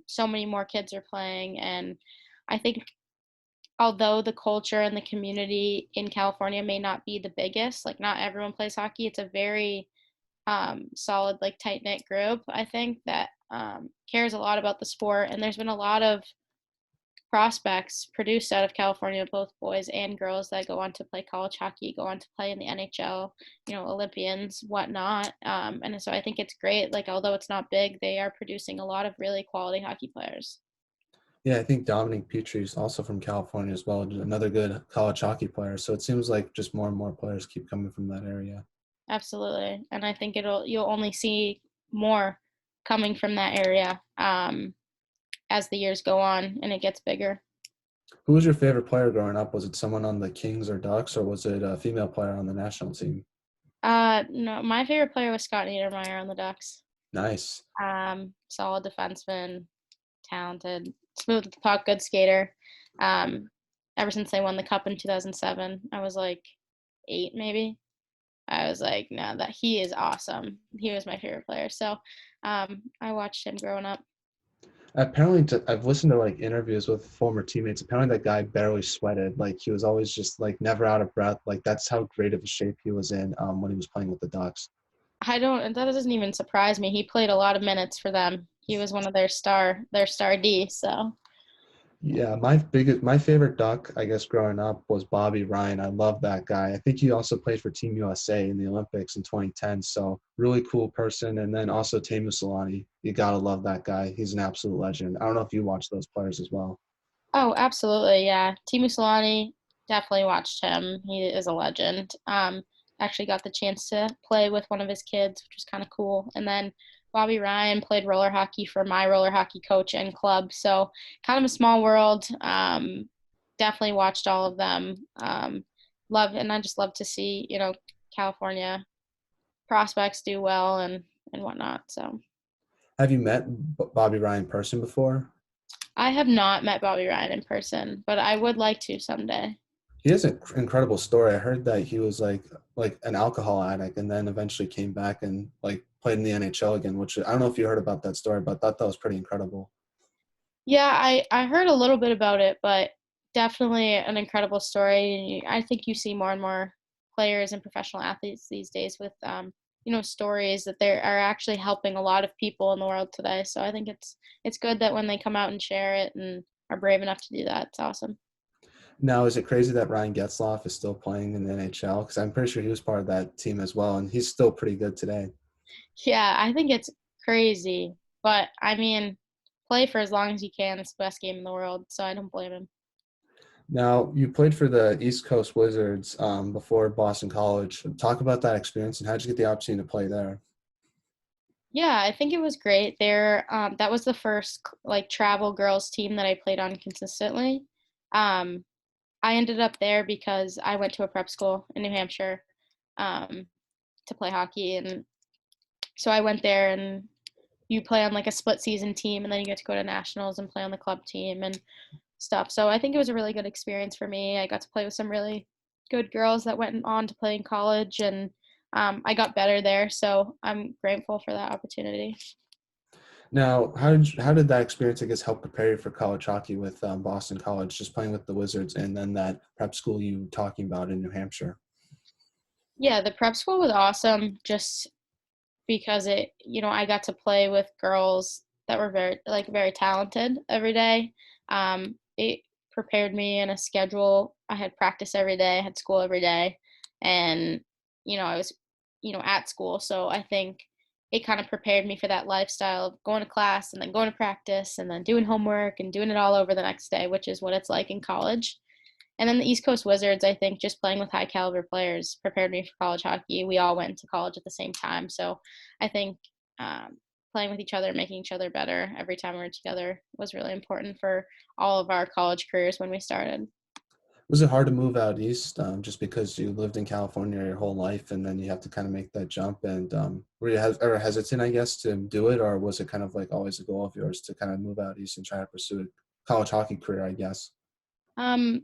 So many more kids are playing, and I think although the culture and the community in California may not be the biggest, like not everyone plays hockey, it's a very solid, like tight knit group. I think that cares a lot about the sport, and there's been a lot of prospects produced out of California, both boys and girls that go on to play college hockey, go on to play in the NHL, Olympians, whatnot. And so I think it's great. Like, although it's not big, they are producing a lot of really quality hockey players. Yeah, I think Dominic Petrie is also from California as well, another good college hockey player. So it seems like just more and more players keep coming from that area. Absolutely. And I think you'll only see more coming from that area as the years go on and it gets bigger. Who was your favorite player growing up? Was it someone on the Kings or Ducks, or was it a female player on the national team? No, my favorite player was Scott Niedermayer on the Ducks. Nice. Solid defenseman, talented, smooth with the puck, good skater. Um, Ever since they won the cup in 2007, I was like 8 maybe. I was like, no, that he is awesome. He was my favorite player. So I watched him growing up. Apparently, I've listened to like interviews with former teammates. Apparently, that guy barely sweated. Like he was always just like never out of breath. Like that's how great of a shape he was in when he was playing with the Ducks. That doesn't even surprise me. He played a lot of minutes for them. He was one of their star D. So Yeah, my favorite Duck, I guess, growing up was Bobby Ryan. I love that guy. I think he also played for Team USA in the Olympics in 2010. So really cool person. And then also Teemu Solani. You gotta love that guy. He's an absolute legend. I don't know if you watch those players as well. oh, absolutely, yeah. Teemu Solani, definitely watched him. He is a legend. Actually got the chance to play with one of his kids, which was kind of cool. And then Bobby Ryan played roller hockey for my roller hockey coach and club. So kind of a small world. Definitely watched all of them. And I just love to see, California prospects do well and whatnot. So Have you met Bobby Ryan in person before? I have not met Bobby Ryan in person, but I would like to someday. He has an incredible story. I heard that he was like an alcohol addict and then eventually came back and like played in the NHL again, which I don't know if you heard about that story, but I thought that was pretty incredible. Yeah, I heard a little bit about it, but definitely an incredible story. I think you see more and more players and professional athletes these days with stories that they are actually helping a lot of people in the world today. So I think it's good that when they come out and share it and are brave enough to do that, it's awesome. Now, is it crazy that Ryan Getzlaf is still playing in the NHL? Because I'm pretty sure he was part of that team as well, and he's still pretty good today. Yeah, I think it's crazy, but I mean, play for as long as you can. It's the best game in the world, so I don't blame him. Now, you played for the East Coast Wizards before Boston College. Talk about that experience and how'd you get the opportunity to play there? Yeah, I think it was great. That was the first like travel girls team that I played on consistently. Um, I ended up there because I went to a prep school in New Hampshire um, to play hockey, and so I went there and you play on like a split season team, and then you get to go to nationals and play on the club team and stuff. So I think it was a really good experience for me. I got to play with some really good girls that went on to play in college, and I got better there. So I'm grateful for that opportunity. Now, how did that experience, I guess, help prepare you for college hockey with Boston College, just playing with the Wizards and then that prep school you talking about in New Hampshire? Yeah, the prep school was awesome just because I got to play with girls that were very talented every day. It prepared me in a schedule. I had practice every day, I had school every day, and I was, at school. So I think it kind of prepared me for that lifestyle of going to class and then going to practice and then doing homework and doing it all over the next day, which is what it's like in college. And then the East Coast Wizards, I think just playing with high caliber players prepared me for college hockey. We all went to college at the same time. So I think playing with each other, making each other better every time we were together was really important for all of our college careers when we started. Was it hard to move out east just because you lived in California your whole life and then you have to kind of make that jump? And were you ever hesitant, I guess, to do it, or was it kind of like always a goal of yours to kind of move out east and try to pursue a college hockey career, I guess? Um,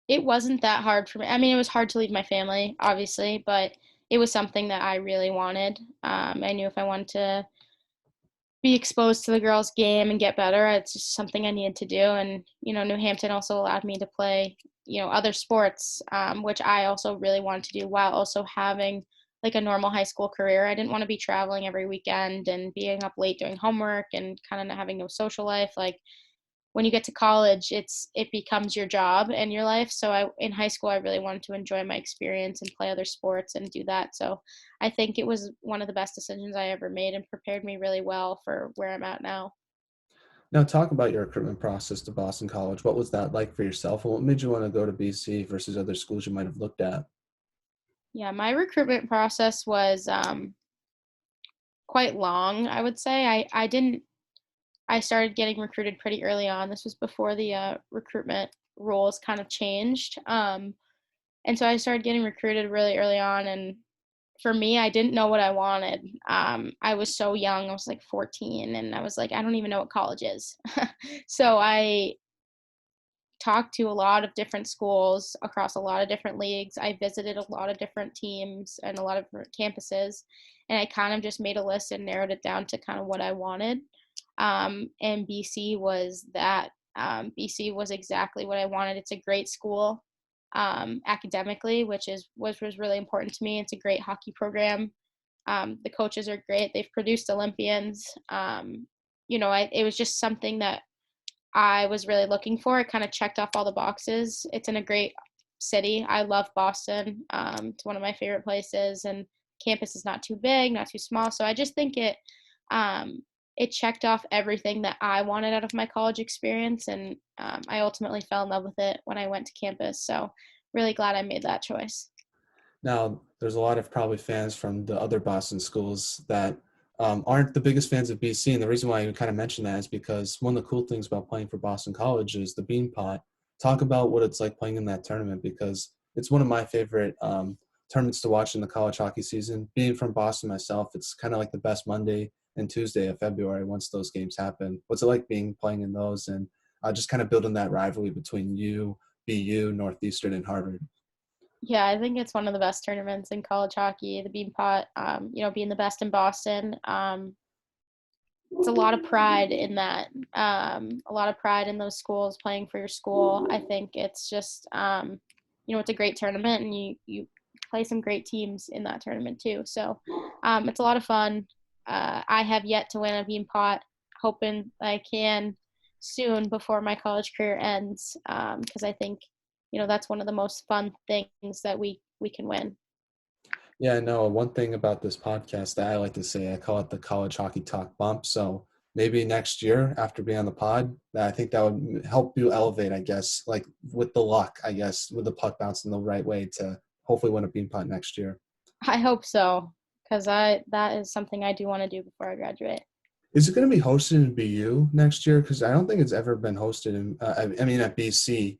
it wasn't that hard for me. I mean, it was hard to leave my family, obviously, but it was something that I really wanted. I knew if I wanted to be exposed to the girls' game and get better. It's just something I needed to do. And, New Hampton also allowed me to play, other sports, which I also really wanted to do while also having like a normal high school career. I didn't want to be traveling every weekend and being up late doing homework and kind of not having no social life. Like when you get to college, it becomes your job and your life. So in high school I really wanted to enjoy my experience and play other sports and do that. So I think it was one of the best decisions I ever made and prepared me really well for where I'm at now. Now, talk about your recruitment process to Boston College. What was that like for yourself, and what made you want to go to BC versus other schools you might have looked at? Yeah, my recruitment process was quite long, I would say. I didn't I started getting recruited pretty early on. This was before the recruitment rules kind of changed. And so I started getting recruited really early on, and for me, I didn't know what I wanted. I was so young. I was like 14, and I was like, I don't even know what college is. So I talked to a lot of different schools across a lot of different leagues. I visited a lot of different teams and a lot of different campuses, and I kind of just made a list and narrowed it down to kind of what I wanted. And BC was that. BC was exactly what I wanted. It's a great school academically, which was really important to me. It's a great hockey program. The coaches are great. They've produced Olympians. It was just something that I was really looking for. It kind of checked off all the boxes. It's in a great city. I love Boston. It's one of my favorite places, and campus is not too big, not too small. So I just think um, it checked off everything that I wanted out of my college experience, and I ultimately fell in love with it when I went to campus. So really glad I made that choice. Now, there's a lot of probably fans from the other Boston schools that aren't the biggest fans of BC. And the reason why I kind of mention that is because one of the cool things about playing for Boston College is the Bean Pot. Talk about what it's like playing in that tournament, because it's one of my favorite tournaments to watch in the college hockey season. Being from Boston myself, it's kind of like the best Monday and Tuesday of February once those games happen. What's it like playing in those, and just kind of building that rivalry between you, BU, Northeastern, and Harvard? Yeah, I think it's one of the best tournaments in college hockey, the Bean Pot. Being the best in Boston. It's a lot of pride in that. A lot of pride in those schools playing for your school. I think it's just, it's a great tournament, and you play some great teams in that tournament too. So it's a lot of fun. I have yet to win a Bean Pot, hoping I can soon before my college career ends, because I think, that's one of the most fun things that we can win. Yeah, no, one thing about this podcast that I like to say, I call it the college hockey talk bump. So maybe next year after being on the pod, I think that would help you elevate, I guess, like with the luck, I guess, with the puck bouncing the right way to hopefully win a bean pot next year. I hope so, because that is something I do want to do before I graduate. Is it going to be hosted in BU next year? Because I don't think it's ever been hosted in, I mean, at BC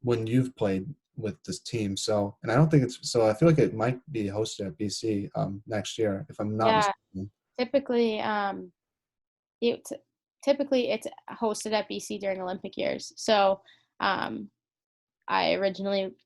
when you've played with this team. So, and I don't think so I feel like it might be hosted at BC next year, if I'm not Yeah, mistaken. typically, it typically it's hosted at BC during Olympic years. So, um, I originally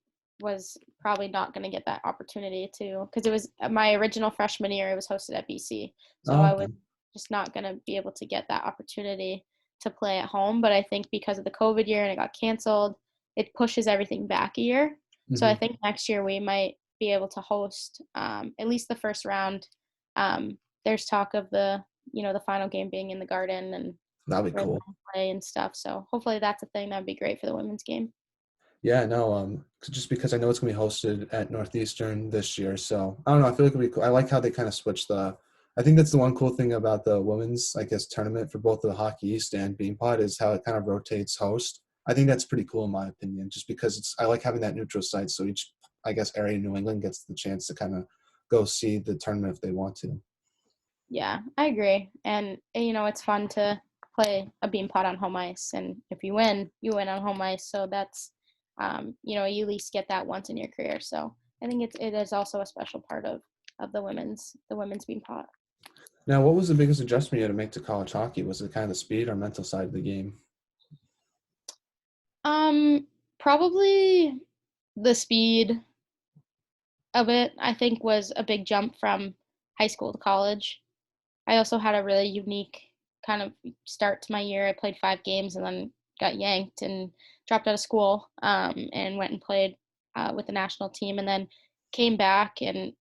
was probably not going to get that opportunity to, because it was my original freshman year. It was hosted at BC, so Oh, I okay. was just not going to be able to get that opportunity to play at home. But I think because of the COVID year and it got canceled, it pushes everything back a year. So I Hmm. think next year we might be able to host at least the first round. There's talk of the final game being in the Garden and That'd be where cool. they play and stuff. So hopefully that's a thing that'd be great for the women's game. Yeah, no, just because I know it's gonna be hosted at Northeastern this year, so I don't know. I feel like it'll be cool. I like how they kind of switched the. I think that's the one cool thing about the women's, I guess, tournament for both the Hockey East and Beanpot is how it kind of rotates host. I think that's pretty cool in my opinion, just because I like having that neutral site, so each, I guess, area in New England gets the chance to kind of go see the tournament if they want to. Yeah, I agree. And it's fun to play a bean pot on home ice, and if you win on home ice. So that's, you at least get that once in your career. So I think it is also a special part of the women's bean pot. Now, what was the biggest adjustment you had to make to college hockey? Was it kind of the speed or mental side of the game? Probably the speed of it. I think was a big jump from high school to college. I also had a really unique kind of start to my year. I played 5 games and then got yanked and dropped out of school, and went and played with the national team, and then came back and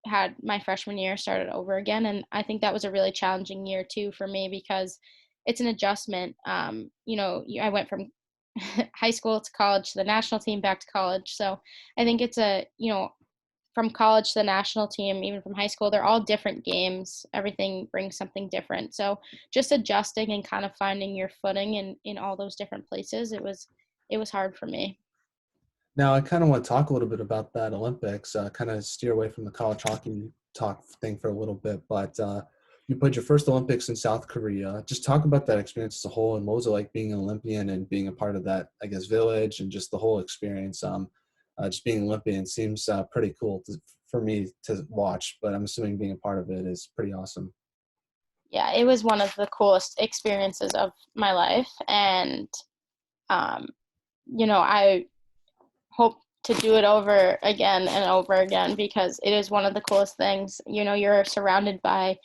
had my freshman year started over again. And I think that was a really challenging year too for me because it's an adjustment. I went from high school to college to the national team back to college. So I think it's from college to the national team, even from high school, they're all different games. Everything brings something different. So just adjusting and kind of finding your footing in all those different places, it was hard for me. Now, I kind of want to talk a little bit about that Olympics, kind of steer away from the college hockey talk thing for a little bit. But you played your first Olympics in South Korea. Just talk about that experience as a whole and what was it like being an Olympian and being a part of that, I guess, village and just the whole experience. Just being an Olympian seems pretty cool for me to watch, but I'm assuming being a part of it is pretty awesome. Yeah, it was one of the coolest experiences of my life. And, um, I hope to do it over again and over again because it is one of the coolest things. You're surrounded by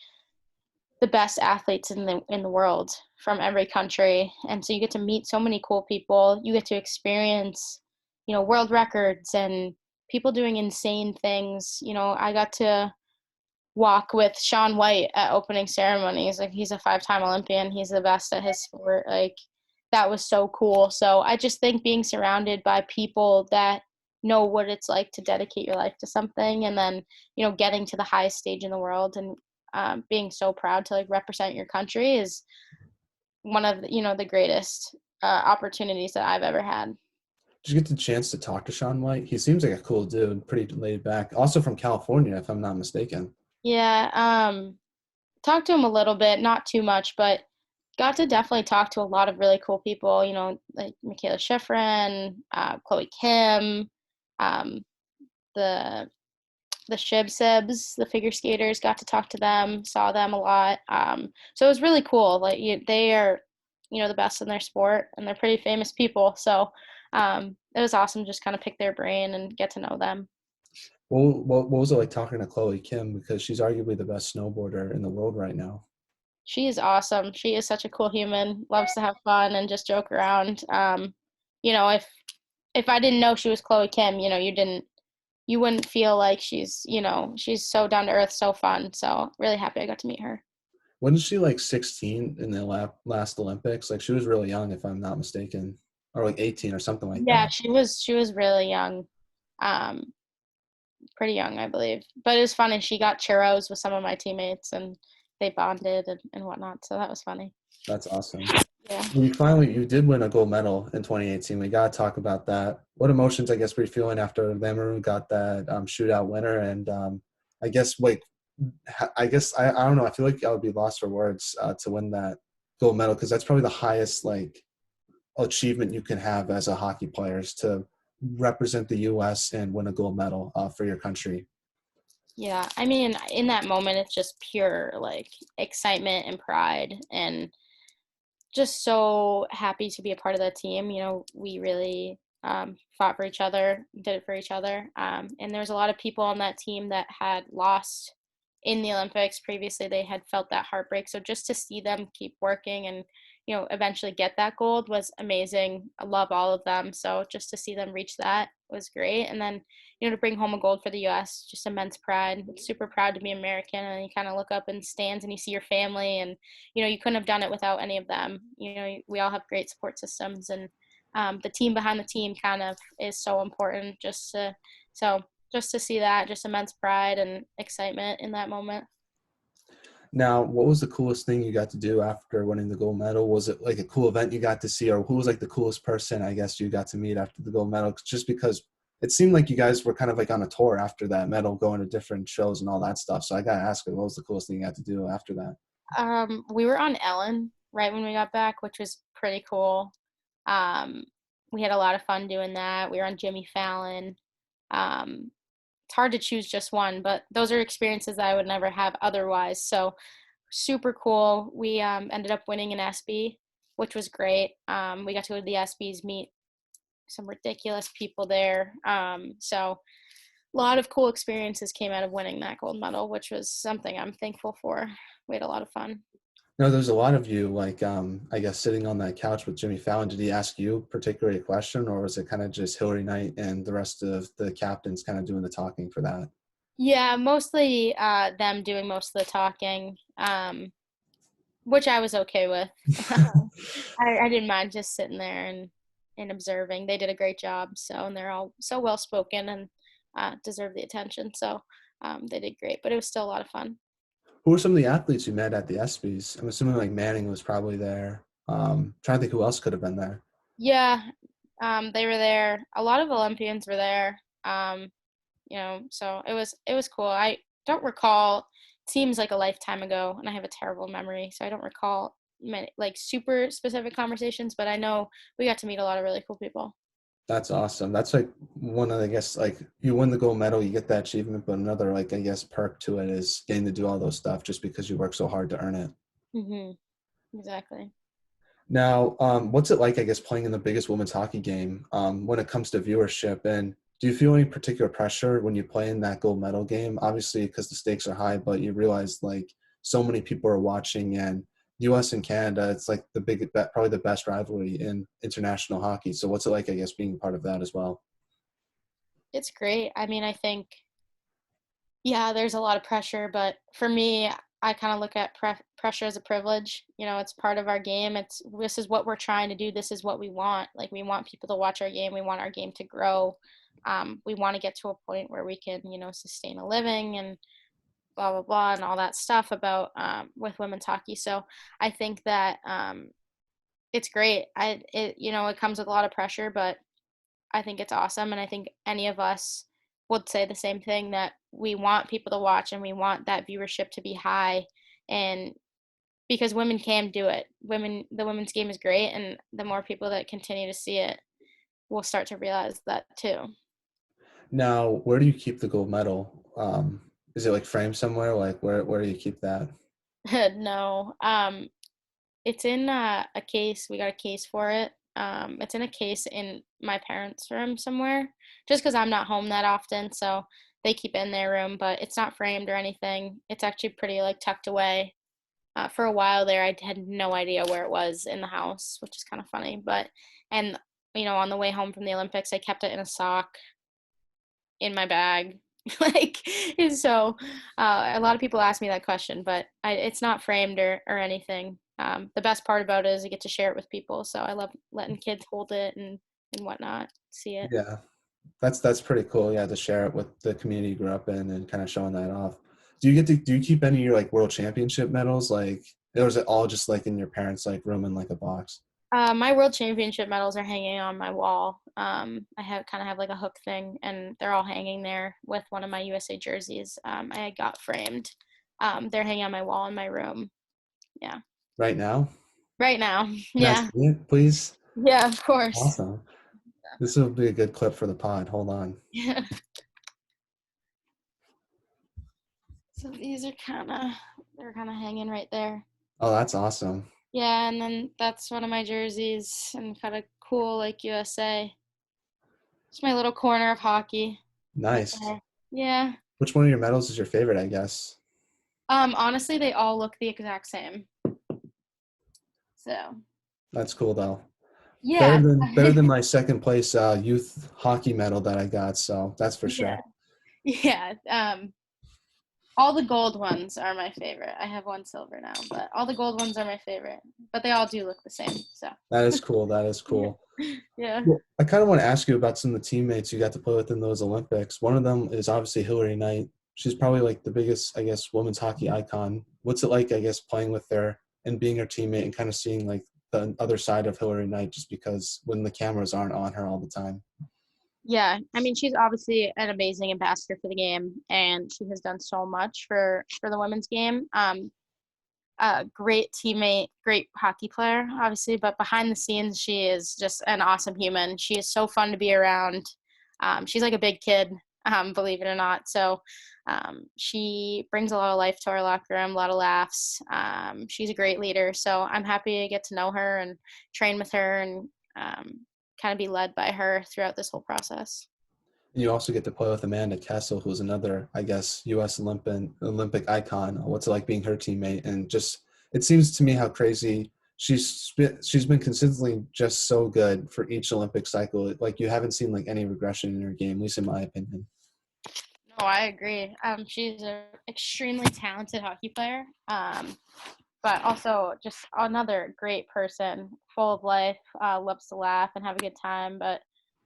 the best athletes in the world from every country, and so you get to meet so many cool people. You get to experience world records and people doing insane things. I got to walk with Sean White at opening ceremonies. Like, he's a 5-time Olympian, he's the best at his sport. Like, that was so cool. So I just think being surrounded by people that know what it's like to dedicate your life to something, and then getting to the highest stage in the world, and being so proud to like represent your country is one of the greatest opportunities that I've ever had. Did you get the chance to talk to Sean White? He seems like a cool dude, pretty laid back. Also from California, if I'm not mistaken. Yeah, talked to him a little bit, not too much, but got to definitely talk to a lot of really cool people. Like Michaela Schifrin, Chloe Kim, um, the Shib Sibs, the figure skaters. Got to talk to them, saw them a lot. So it was really cool. Like, they are, the best in their sport, and they're pretty famous people. So it was awesome to just kind of pick their brain and get to know them. What was it like talking to Chloe Kim? Because she's arguably the best snowboarder in the world right now. She is awesome. She is such a cool human. Loves to have fun and just joke around. If I didn't know she was Chloe Kim, you wouldn't feel like she's so down to earth, so fun. So really happy I got to meet her. Wasn't she like 16 in the last Olympics? Like she was really young, if I'm not mistaken, or like 18 or something like Yeah, that. she was really young, um, pretty young, I believe. But it was funny. She got churros with some of my teammates, and they bonded and whatnot. So that was funny. That's awesome. Yeah. You did win a gold medal in 2018. We got to talk about that. What emotions, I guess, were you feeling after Lamoureux got that shootout winner? And I guess, like, I don't know. I feel like I would be lost for words to win that gold medal because that's probably the highest, like, achievement you can have as a hockey player is to represent the U.S. and win a gold medal for your country. Yeah. I mean, in that moment, it's just pure like excitement and pride, and just so happy to be a part of that team. We really fought for each other, did it for each other. And there was a lot of people on that team that had lost in the Olympics previously. They had felt that heartbreak. So just to see them keep working and, eventually get that gold was amazing. I love all of them. So just to see them reach that was great. And then, to bring home a gold for the U.S., just immense pride. Super proud to be American. And you kind of look up in stands and you see your family, and you couldn't have done it without any of them. We all have great support systems, and the team behind the team kind of is so important. Just to see that, just immense pride and excitement in that moment. Now, what was the coolest thing you got to do after winning the gold medal? Was it like a cool event you got to see, or who was like the coolest person, I guess, you got to meet after the gold medal? Just because it seemed like you guys were kind of like on a tour after that medal, going to different shows and all that stuff. So I got to ask you, what was the coolest thing you got to do after that? We were on Ellen right when we got back, which was pretty cool. Um, we had a lot of fun doing that. We were on Jimmy Fallon. Um, it's hard to choose just one, but those are experiences that I would never have otherwise. So super cool. We ended up winning an Espy, which was great. We got to go to the Espys, meet some ridiculous people there. So a lot of cool experiences came out of winning that gold medal, which was something I'm thankful for. We had a lot of fun. No, there's a lot of you, like, I guess, sitting on that couch with Jimmy Fallon. Did he ask you particularly a question, or was it kind of just Hillary Knight and the rest of the captains kind of doing the talking for that? Yeah, mostly them doing most of the talking, which I was okay with. I didn't mind just sitting there and observing. They did a great job, and they're all so well spoken and deserve the attention. So they did great, but it was still a lot of fun. Who were some of the athletes you met at the ESPYS? I'm assuming like Manning was probably there. Trying to think who else could have been there. Yeah, they were there. A lot of Olympians were there. So it was cool. I don't recall. Seems like a lifetime ago, and I have a terrible memory, so I don't recall many like super specific conversations. But I know we got to meet a lot of really cool people. That's awesome. That's like one of, I guess, like you win the gold medal, you get that achievement, but another, like, I guess, perk to it is getting to do all those stuff just because you work so hard to earn it. Mhm. Exactly. Now, what's it like, I guess, playing in the biggest women's hockey game when it comes to viewership? And do you feel any particular pressure when you play in that gold medal game? Obviously, because the stakes are high, but you realize like so many people are watching, and U.S. and Canada, it's like probably the best rivalry in international hockey. So what's it like, I guess, being part of that as well? It's great. I mean, I think, yeah, there's a lot of pressure, but for me, I kind of look at pressure as a privilege. It's part of our game. This is what we're trying to do. This is what we want. Like, we want people to watch our game. We want our game to grow. We want to get to a point where we can, sustain a living and blah blah blah and all that stuff about with women's hockey. So I think that it's great. It comes with a lot of pressure, but I think it's awesome, and I think any of us would say the same thing, that we want people to watch and we want that viewership to be high, and because women can do it. The women's game is great, and the more people that continue to see it will start to realize that too. Now, where do you keep the gold medal? Is it like framed somewhere? Like where do you keep that? No, it's in a case. We got a case for it. It's in a case in my parents' room somewhere, just because I'm not home that often, so they keep it in their room. But it's not framed or anything. It's actually pretty like tucked away. For a while there, I had no idea where it was in the house, which is kind of funny. And on the way home from the Olympics, I kept it in a sock in my bag. like, and so a lot of people ask me that question, but it's not framed or anything. The best part about it is I get to share it with people. So I love letting kids hold it and whatnot, see it. Yeah. That's pretty cool. Yeah, to share it with the community you grew up in and kind of showing that off. Do you keep any of your like world championship medals? Like, Or was it all just like in your parents' like room in like a box? My world championship medals are hanging on my wall. I have like a hook thing, and they're all hanging there with one of my USA jerseys. I got framed. They're hanging on my wall in my room. Yeah. Right now? Right now. Can I Yeah. see it, please? Yeah, of course. Awesome. This will be a good clip for the pod. Hold on. Yeah. So these are they're kind of hanging right there. Oh, that's awesome. Yeah, and then that's one of my jerseys and kind of cool like USA. It's my little corner of hockey right Nice. there. Yeah. Which one of your medals is your favorite, I guess? Honestly, they all look the exact same. So, That's cool though. Better yeah. than better than my second place youth hockey medal that I got, so that's for Yeah. sure. Yeah. All the gold ones are my favorite. I have one silver now, but all the gold ones are my favorite. But they all do look the same. So, That is cool. That is yeah. cool. Yeah. Well, I kind of want to ask you about some of the teammates you got to play with in those Olympics. One of them is obviously Hillary Knight. She's probably like the biggest, I guess, women's hockey icon. What's it like, I guess, playing with her and being her teammate and kind of seeing like the other side of Hillary Knight just because when the cameras aren't on her all the time? Yeah, I mean, she's obviously an amazing ambassador for the game, and she has done so much for the women's game. Great teammate, great hockey player, obviously, but behind the scenes, she is just an awesome human. She is so fun to be around. She's like a big kid, believe it or not. So she brings a lot of life to our locker room, a lot of laughs. She's a great leader. So I'm happy to get to know her and train with her and kind of be led by her throughout this whole process. And you also get to play with Amanda Kessel, who's another, I guess, U.S. Olympic icon. What's it like being her teammate? And just it seems to me how crazy she's been consistently just so good for each Olympic cycle. Like you haven't seen like any regression in her game, at least in my opinion. No, I agree. She's an extremely talented hockey player, but also just another great person, full of life, loves to laugh and have a good time. But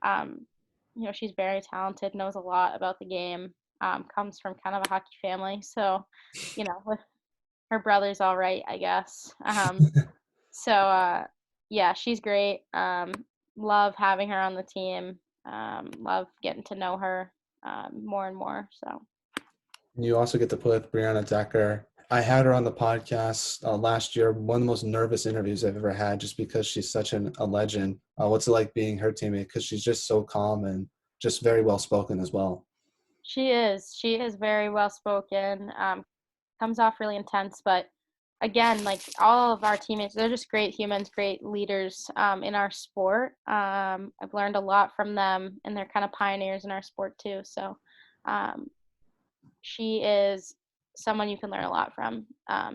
um, she's very talented, knows a lot about the game, comes from kind of a hockey family, so with her brother's all right, I guess. Yeah, she's great. Love having her on the team. Love getting to know her more and more. So. You also get to play with Brianna Decker. I had her on the podcast last year. One of the most nervous interviews I've ever had, just because she's such a legend. What's it like being her teammate? Because she's just so calm and just very well spoken as well. She is. She is very well spoken. Comes off really intense, but again, like all of our teammates, they're just great humans, great leaders in our sport. I've learned a lot from them, and they're kind of pioneers in our sport too. So um, she is someone you can learn a lot from.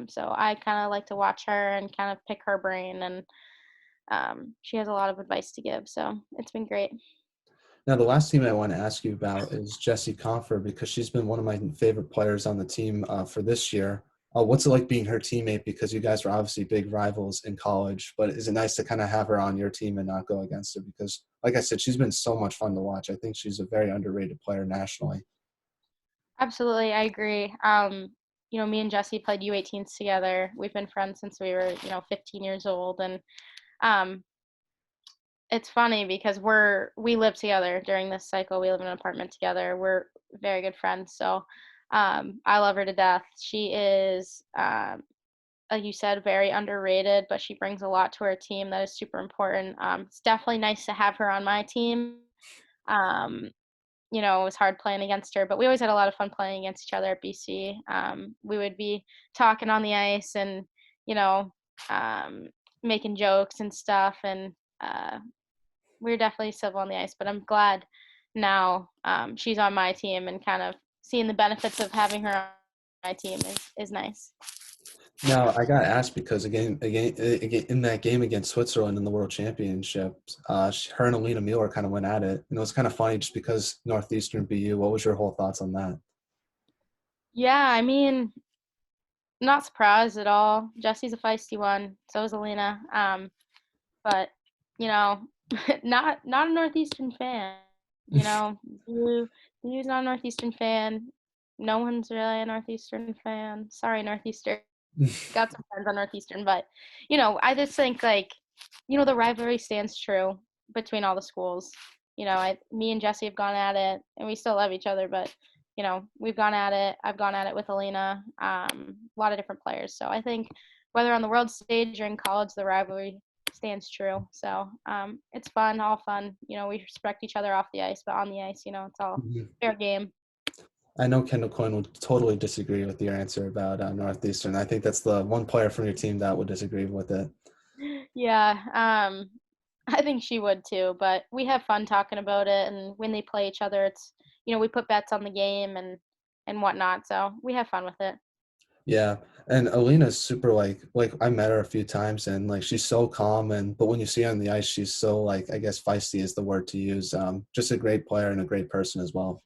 So I kind of like to watch her and kind of pick her brain, and she has a lot of advice to give. So it's been great. Now, the last team I want to ask you about is Jessie Confer because she's been one of my favorite players on the team for this year. What's it like being her teammate? Because you guys were obviously big rivals in college, but is it nice to kind of have her on your team and not go against her? Because, like I said, she's been so much fun to watch. I think she's a very underrated player nationally. Absolutely, I agree. Me and Jesse played U18s together. We've been friends since we were, 15 years old, and um, it's funny because we live together during this cycle. We live in an apartment together. We're very good friends, so I love her to death. She is, like you said, very underrated, but she brings a lot to our team that is super important. It's definitely nice to have her on my team. Um, it was hard playing against her, but we always had a lot of fun playing against each other at BC. We would be talking on the ice and, you know, um, making jokes and stuff. And we were definitely civil on the ice, but I'm glad now she's on my team and kind of seeing the benefits of having her on my team is nice. Now, I got asked because again, in that game against Switzerland in the World Championships, her and Alina Mueller kind of went at it, and it was kind of funny just because Northeastern BU. What was your whole thoughts on that? Yeah, I mean, not surprised at all. Jesse's a feisty one. So is Alina. But you know, not a Northeastern fan. You know, You's not a Northeastern fan. No one's really a Northeastern fan. Sorry, Northeastern. Got some friends on Northeastern, but I just think like, the rivalry stands true between all the schools. Me and Jesse have gone at it, and we still love each other, but we've gone at it. I've gone at it with Alina, a lot of different players. So I think whether on the world stage or in college, the rivalry stands true. So it's fun, all fun. We respect each other off the ice, but on the ice, it's all Mhm. fair game. I know Kendall Coyne would totally disagree with your answer about Northeastern. I think that's the one player from your team that would disagree with it. Yeah, I think she would too, but we have fun talking about it, and when they play each other, it's we put bets on the game and whatnot, so we have fun with it. Yeah, and Alina's super like I met her a few times and like she's so calm and but when you see her on the ice, she's so like I guess feisty is the word to use. Just a great player and a great person as well.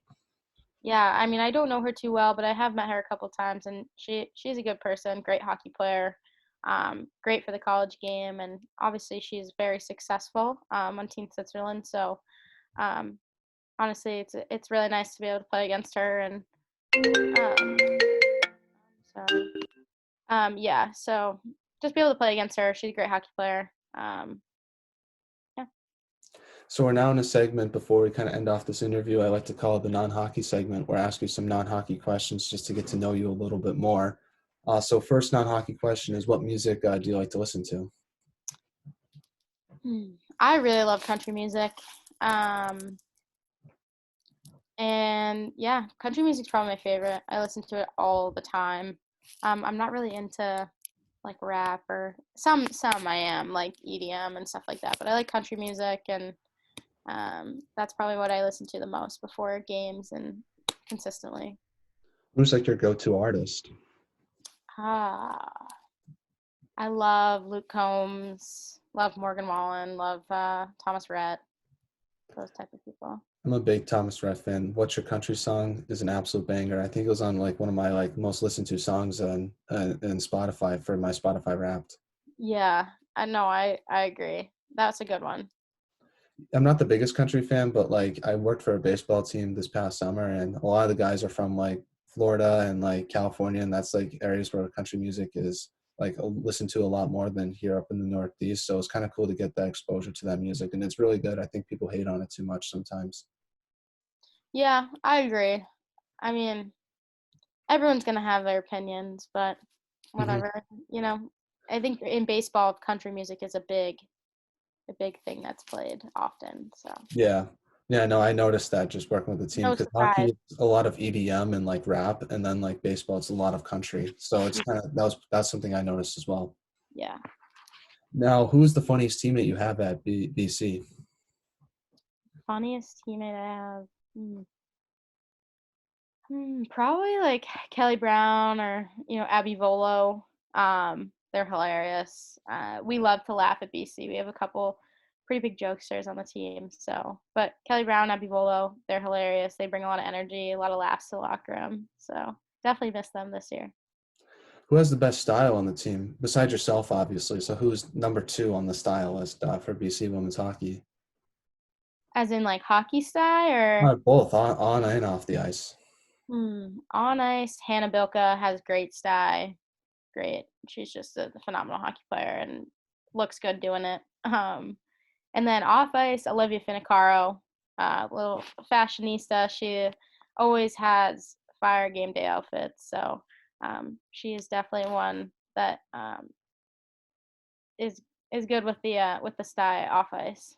Yeah, I mean, I don't know her too well, but I have met her a couple times, and she's a good person, great hockey player, great for the college game, and obviously she's very successful on Team Switzerland. So um, honestly, it's really nice to be able to play against her, and um, sorry. Yeah, so just be able to play against her. She's a great hockey player. Yeah. So we're now in a segment before we kind of end off this interview. I like to call it the non-hockey segment where I ask you some non-hockey questions just to get to know you a little bit more. So first non-hockey question is what music do you like to listen to? I really love country music. Um, and yeah, country music's probably my favorite. I listen to it all the time. I'm not really into like rap or some I am like EDM and stuff like that, but I like country music, and that's probably what I listen to the most before games and consistently. Who's like your go-to artist? Ah, I love Luke Combs, love Morgan Wallen, love Thomas Rhett, those type of people. I'm a big Thomas Rhett fan. What's Your Country Song is an absolute banger. I think it was on like one of my like most listened to songs in Spotify for my Spotify Wrapped. Yeah, I know. I agree. That's a good one. I'm not the biggest country fan, but like I worked for a baseball team this past summer, and a lot of the guys are from like Florida and like California, and that's like areas where country music is like listened to a lot more than here up in the Northeast. So it's kind of cool to get that exposure to that music, and it's really good. I think people hate on it too much sometimes. Yeah, I agree. I mean, everyone's gonna have their opinions, but Hmm. whatever. You know, I think in baseball, country music is a big thing that's played often. So Yeah. Yeah, no, I noticed that just working with the team no because surprise. hockey is a lot of EDM and like rap, and then like baseball, it's a lot of country. So it's kind of that's something I noticed as well. Yeah, Now, who's the funniest teammate you have at BC? funniest teammate I have. Probably like Kelly Brown or Abby Volo. They're hilarious. We love to laugh at BC. We have a couple pretty big jokesters on the team. So, but Kelly Brown, Abby Volo, they're hilarious. They bring a lot of energy, a lot of laughs to the locker room. So definitely miss them this year. Who has the best style on the team besides yourself, obviously? So who's number two on the style list for BC women's hockey? As in like hockey style or Both on and off the ice. on ice. Hannah Bilka has great style. Great. She's just a phenomenal hockey player and looks good doing it. And then off ice, Olivia Finicaro, little fashionista. She always has fire game day outfits. So she is definitely one that is is good with the style off ice.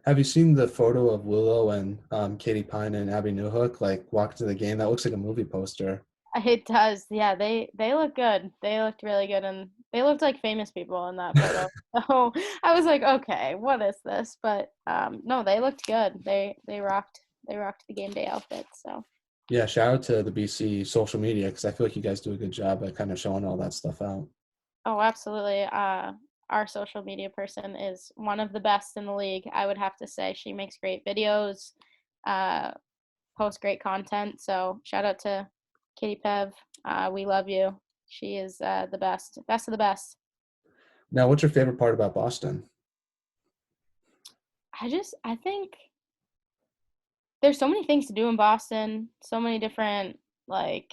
Have you seen the photo of Willow and Katie Pine and Abby Newhook like walking to the game? That looks like a movie poster. It does. Yeah, they look good. They looked really good, and they looked like famous people in that photo. So I was like, okay, what is this? But no, they looked good. They rocked the game day outfits. So Yeah, shout out to the BC social media because I feel like you guys do a good job at kind of showing all that stuff out. oh, absolutely. Our social media person is one of the best in the league. I would have to say she makes great videos, uh, posts great content. So shout out to Katie Pev. We love you. She is the best of the best. Now, what's your favorite part about Boston? I think there's so many things to do in Boston. So many different like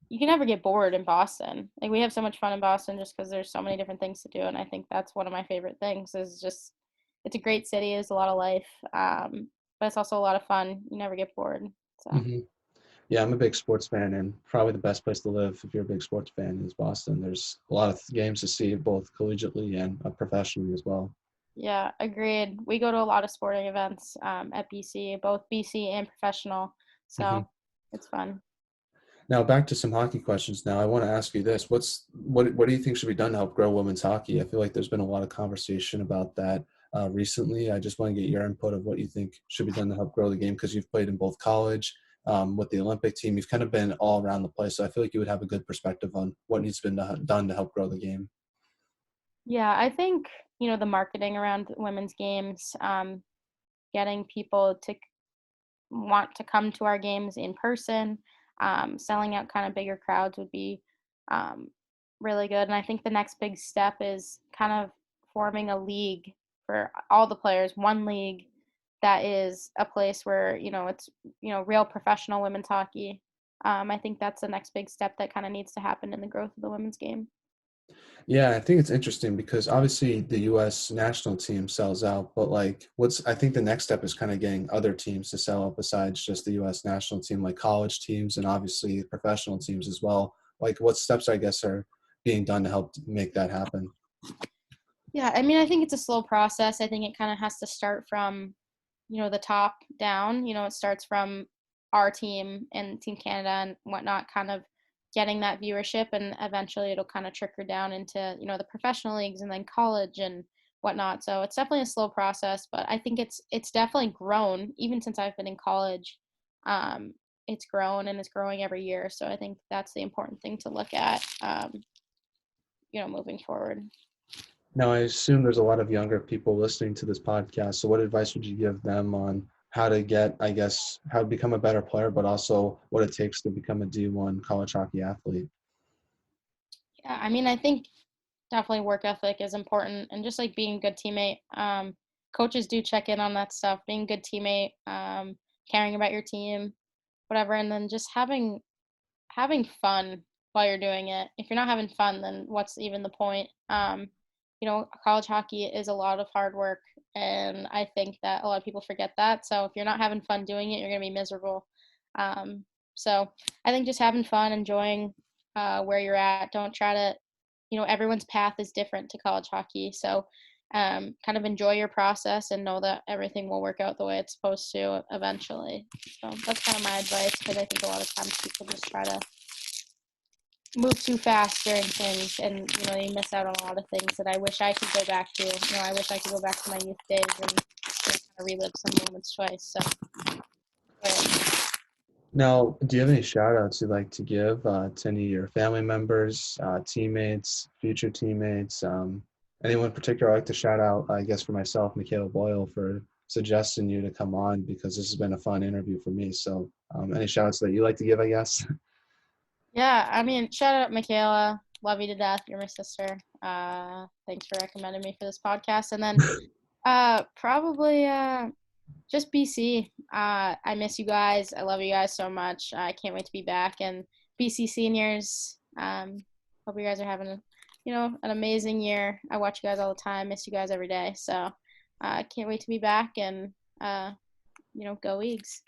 you can never get bored in Boston. Like, we have so much fun in Boston just because there's so many different things to do, and I think that's one of my favorite things is just it's a great city, it's a lot of life, but it's also a lot of fun. You never get bored, so. Hmm. Yeah, I'm a big sports fan, and probably the best place to live if you're a big sports fan is Boston. There's a lot of games to see, both collegiately and professionally as well. Yeah, agreed. We go to a lot of sporting events, at BC, both BC and professional, Hmm. so it's fun. Now back to some hockey questions. Now I want to ask you this: what do you think should be done to help grow women's hockey? I feel like there's been a lot of conversation about that recently. I just want to get your input of what you think should be done to help grow the game because you've played in both college, with the Olympic team. You've kind of been all around the place, so I feel like you would have a good perspective on what needs to be done to help grow the game. Yeah, I think, the marketing around women's games, getting people to want to come to our games in person, selling out kind of bigger crowds would be um, really good. And I think the next big step is kind of forming a league for all the players, one league that is a place where, it's, real professional women's hockey. I think that's the next big step that kind of needs to happen in the growth of the women's game. Yeah, I think it's interesting because obviously the U.S. national team sells out, but like, I think the next step is kind of getting other teams to sell out besides just the U.S. national team, like college teams and obviously professional teams as well. Like, what steps I guess are being done to help make that happen? Yeah, I mean, I think it's a slow process. I think it kind of has to start from, the top down. It starts from our team and Team Canada and whatnot, kind of getting that viewership, and eventually it'll kind of trickle down into, the professional leagues and then college and whatnot. So it's definitely a slow process, but I think it's definitely grown even since I've been in college. Um, it's grown and it's growing every year. So I think that's the important thing to look at, moving forward. Now, I assume there's a lot of younger people listening to this podcast. So, what advice would you give them on how to get, I guess, how to become a better player, but also what it takes to become a D1 college hockey athlete? Yeah, I mean, I think definitely work ethic is important, and just like being a good teammate. Coaches do check in on that stuff, being a good teammate, caring about your team, whatever, and then just having fun while you're doing it. If you're not having fun, then what's even the point? College hockey is a lot of hard work, and I think that a lot of people forget that. So if you're not having fun doing it, you're gonna be miserable. Um, so I think just having fun, enjoying where you're at. Don't try to, everyone's path is different to college hockey. So kind of enjoy your process and know that everything will work out the way it's supposed to eventually. So that's kind of my advice because I think a lot of times people just try to move too fast during things, and you miss out on a lot of things that I wish I could go back to. I wish I could go back to my youth days and kind of relive some moments twice. So but Now, do you have any shout outs you'd like to give to any of your family members, teammates, future teammates? Anyone in particular? I'd like to shout out, I guess, for myself, Cayla Boyle, for suggesting you to come on because this has been a fun interview for me. So, any shout outs that you like to give, I guess? yeah, I mean, shout out Michaela, love you to death. You're my sister. Thanks for recommending me for this podcast. And then probably just BC. I miss you guys. I love you guys so much. I can't wait to be back. And BC seniors, hope you guys are having an amazing year. I watch you guys all the time. Miss you guys every day. So I can't wait to be back and go Eags.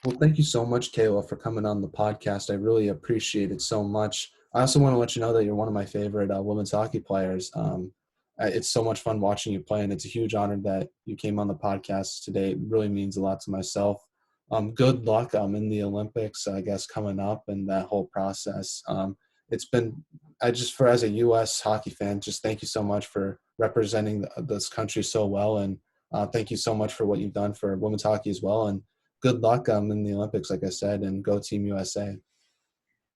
Well, thank you so much, Cayla, for coming on the podcast. I really appreciate it so much. I also want to let you know that you're one of my favorite women's hockey players. It's so much fun watching you play, and it's a huge honor that you came on the podcast today. It really means a lot to myself. Good luck in the Olympics, I guess, coming up and that whole process. It's been, as a U.S. hockey fan, just thank you so much for representing this country so well, and thank you so much for what you've done for women's hockey as well. And good luck in the Olympics, like I said, and go Team USA.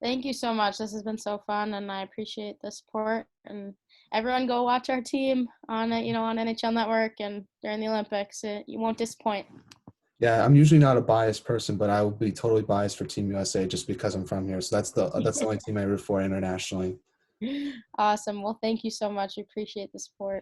Thank you so much. This has been so fun, and I appreciate the support. And everyone, go watch our team on on NHL Network and during the Olympics. You won't disappoint. Yeah, I'm usually not a biased person, but I will be totally biased for Team USA just because I'm from here. So that's the only team I root for internationally. Awesome. Well, thank you so much. We appreciate the support.